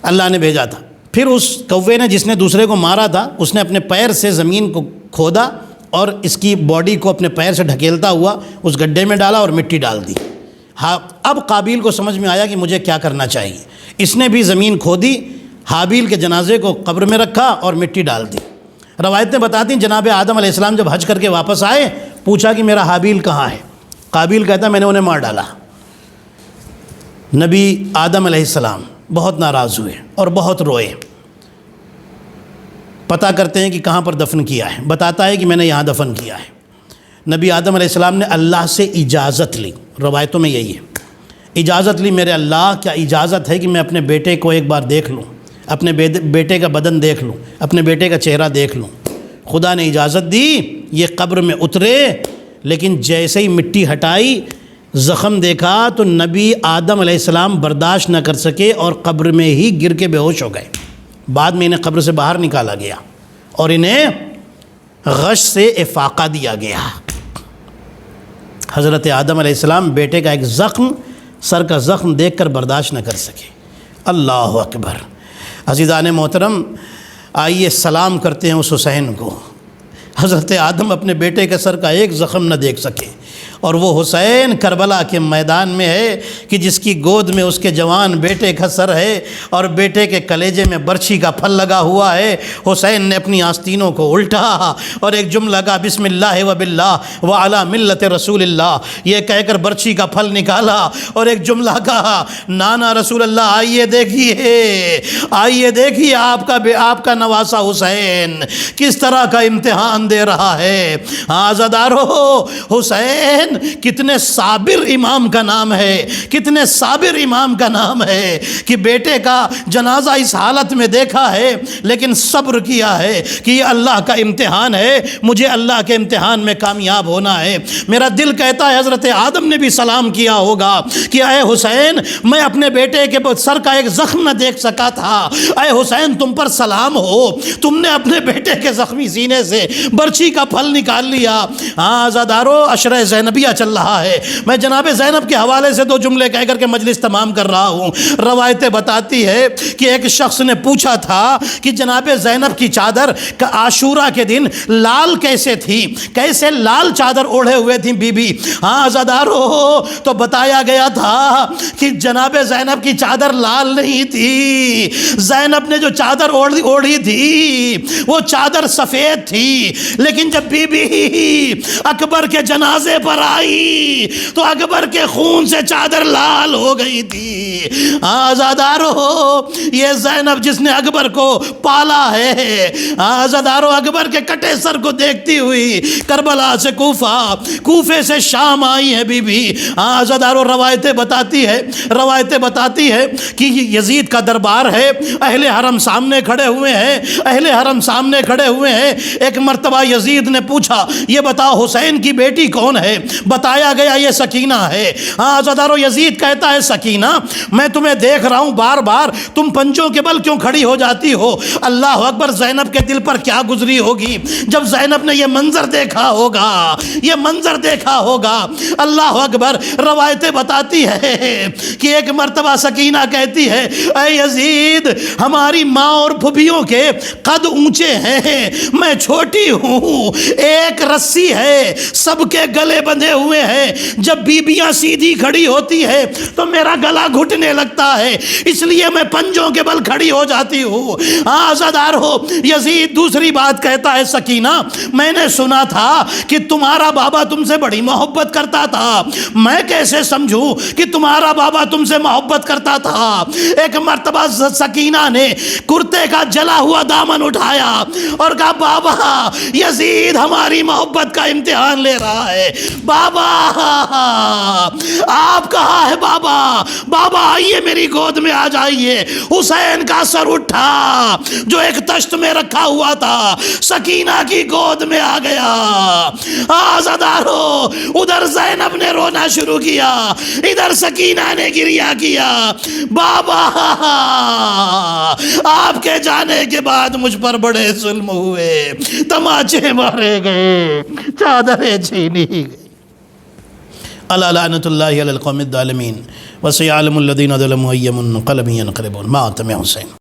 اللہ نے بھیجا تھا۔ پھر اس کوے نے جس نے دوسرے کو مارا تھا، اس نے اپنے پیر سے زمین کو کھودا اور اس کی باڈی کو اپنے پیر سے ڈھکیلتا ہوا اس گڈھے میں ڈالا اور مٹی ڈال دی۔ اب قابیل کو سمجھ میں آیا کہ مجھے کیا کرنا چاہیے، اس نے بھی زمین کھودی، حابیل کے جنازے کو قبر میں رکھا اور مٹی ڈال دی۔ روایتیں بتاتی ہیں جناب آدم علیہ السلام جب حج کر کے واپس آئے، پوچھا کہ میرا حابیل کہاں ہے؟ قابیل کہتا ہے میں نے انہیں مار ڈالا۔ نبی آدم علیہ السلام بہت ناراض ہوئے اور بہت روئے، پتہ کرتے ہیں کہ کہاں پر دفن کیا ہے، بتاتا ہے کہ میں نے یہاں دفن کیا ہے۔ نبی آدم علیہ السلام نے اللہ سے اجازت لی، روایتوں میں یہی ہے، اجازت لی، میرے اللہ کیا اجازت ہے کہ میں اپنے بیٹے کو ایک بار دیکھ لوں، اپنے بیٹے کا بدن دیکھ لوں، اپنے بیٹے کا چہرہ دیکھ لوں؟ خدا نے اجازت دی، یہ قبر میں اترے، لیکن جیسے ہی مٹی ہٹائی، زخم دیکھا تو نبی آدم علیہ السلام برداشت نہ کر سکے اور قبر میں ہی گر کے بے ہوش ہو گئے۔ بعد میں انہیں قبر سے باہر نکالا گیا اور انہیں غش سے افاقہ دیا گیا۔ حضرت آدم علیہ السلام بیٹے کا ایک زخم، سر کا زخم دیکھ کر برداشت نہ کر سکے۔ اللہ اکبر۔ عزیزان محترم، آئیے سلام کرتے ہیں اس حسین کو۔ حضرت آدم اپنے بیٹے کے سر کا ایک زخم نہ دیکھ سکے، اور وہ حسین کربلا کے میدان میں ہے کہ جس کی گود میں اس کے جوان بیٹے کا سر ہے اور بیٹے کے کلیجے میں برچھی کا پھل لگا ہوا ہے۔ حسین نے اپنی آستینوں کو الٹا اور ایک جملہ کہا، بسم اللہ و باللہ و علی ملت رسول اللہ، یہ کہہ کر برچھی کا پھل نکالا اور ایک جملہ کہا، نانا رسول اللہ آئیے دیکھیے آپ کا نواسہ حسین کس طرح کا امتحان دے رہا ہے۔ عزادارو، حسین کتنے صابر امام کا نام ہے، کتنے صابر امام کا نام ہے کہ بیٹے کا جنازہ اس حالت میں دیکھا ہے لیکن صبر کیا ہے کہ یہ اللہ کا امتحان ہے، مجھے اللہ کے امتحان میں کامیاب ہونا ہے۔ میرا دل کہتا ہے حضرت آدم نے بھی سلام کیا ہوگا کہ اے حسین، میں اپنے بیٹے کے سر کا ایک زخم نہ دیکھ سکا تھا، اے حسین تم پر سلام ہو، تم نے اپنے بیٹے کے زخمی سینے سے برچھی کا پھل نکال لیا۔ عزادارو، عشرہ زینبیہ چل رہا ہے، میں جناب زینب کے حوالے سے 2 جملے کہہ کر کے مجلس تمام کر رہا ہوں۔ روایتیں بتاتی ہے کہ ایک شخص نے پوچھا تھا کہ جناب زینب کی چادر عاشورہ کے دن لال کیسے تھی، کیسے لال چادر اوڑھے ہوئے تھی بی بی؟ عزادارو، تو بتایا گیا تھا کہ جناب زینب کی چادر لال نہیں تھی، زینب نے جو چادر اوڑھی تھی وہ چادر سفید تھی، لیکن جب بی بی اکبر کے جنازے پر آئی تو اکبر کے خون سے چادر لال ہو گئی تھی۔ عزادارو، یہ زینب جس نے اکبر کو پالا ہے، عزادارو اکبر کے کٹے سر کو دیکھتی ہوئی کربلا سے کوفے سے شام آئی ہے بی بی۔ عزادارو، روایتیں بتاتی ہے کہ یزید کا دربار ہے، اہل حرم سامنے کھڑے ہوئے ہیں۔ ایک مرتبہ یزید نے پوچھا، یہ بتاؤ حسین کی بیٹی کون ہے؟ بتایا گیا یہ سکینہ ہے۔ عزادارو، یزید کہتا ہے سکینہ، میں تمہیں دیکھ رہا ہوں بار بار، تم پنجوں کے بل کیوں کھڑی ہو جاتی ہو؟ اللہ اکبر، زینب کے دل پر کیا گزری ہوگی جب زینب نے یہ منظر دیکھا ہوگا۔ اللہ اکبر۔ روایتیں بتاتی ہے کہ ایک مرتبہ سکینہ کہتی ہے، اے یزید، ہماری ماں اور پھوپھیوں کے قد اونچے ہیں، میں چھوٹی ہوں، ایک رسی ہے، سب کے گلے بندھے ہوئے ہیں، جب بیبیاں سیدھی کھڑی ہوتی ہے تو میرا گلا گھٹنے لگتا ہے، اس لیے میں پنجوں کے بل کھڑی ہو جاتی ہوں۔ عزادار ہو، یزید دوسری بات کہتا ہے، سکینہ، میں نے سنا تھا کہ تمہارا بابا تم سے بڑی محبت کرتا تھا، میں کیسے سمجھوں کہ تمہارا بابا تم سے محبت کرتا تھا؟ ایک مرتبہ سکینہ نے کرتے کا جلا ہوا دامن اٹھایا اور کہا، بابا، یزید ہماری محبت کا امتحان لے رہا ہے۔ بابا، آپ کہاں ہے؟ بابا آئیے، میری گود میں آ جائیے۔ حسین کا سر اٹھا جو ایک تشت میں رکھا ہوا تھا، سکینہ کی گود میں آ گیا۔ عزادارو، ادھر زینب نے رونا شروع کیا، ادھر سکینہ نے گریہ کیا۔ بابا، آپ کے جانے کے بعد مجھ پر بڑے ظلم ہوئے، تماچے مارے گئے، چادریں چھینی گئی۔ الا لعنۃ اللہ علی القوم الظالمین وسيعلم الذين ظلموا أي منقلب ينقلبون۔ مات میں حسین۔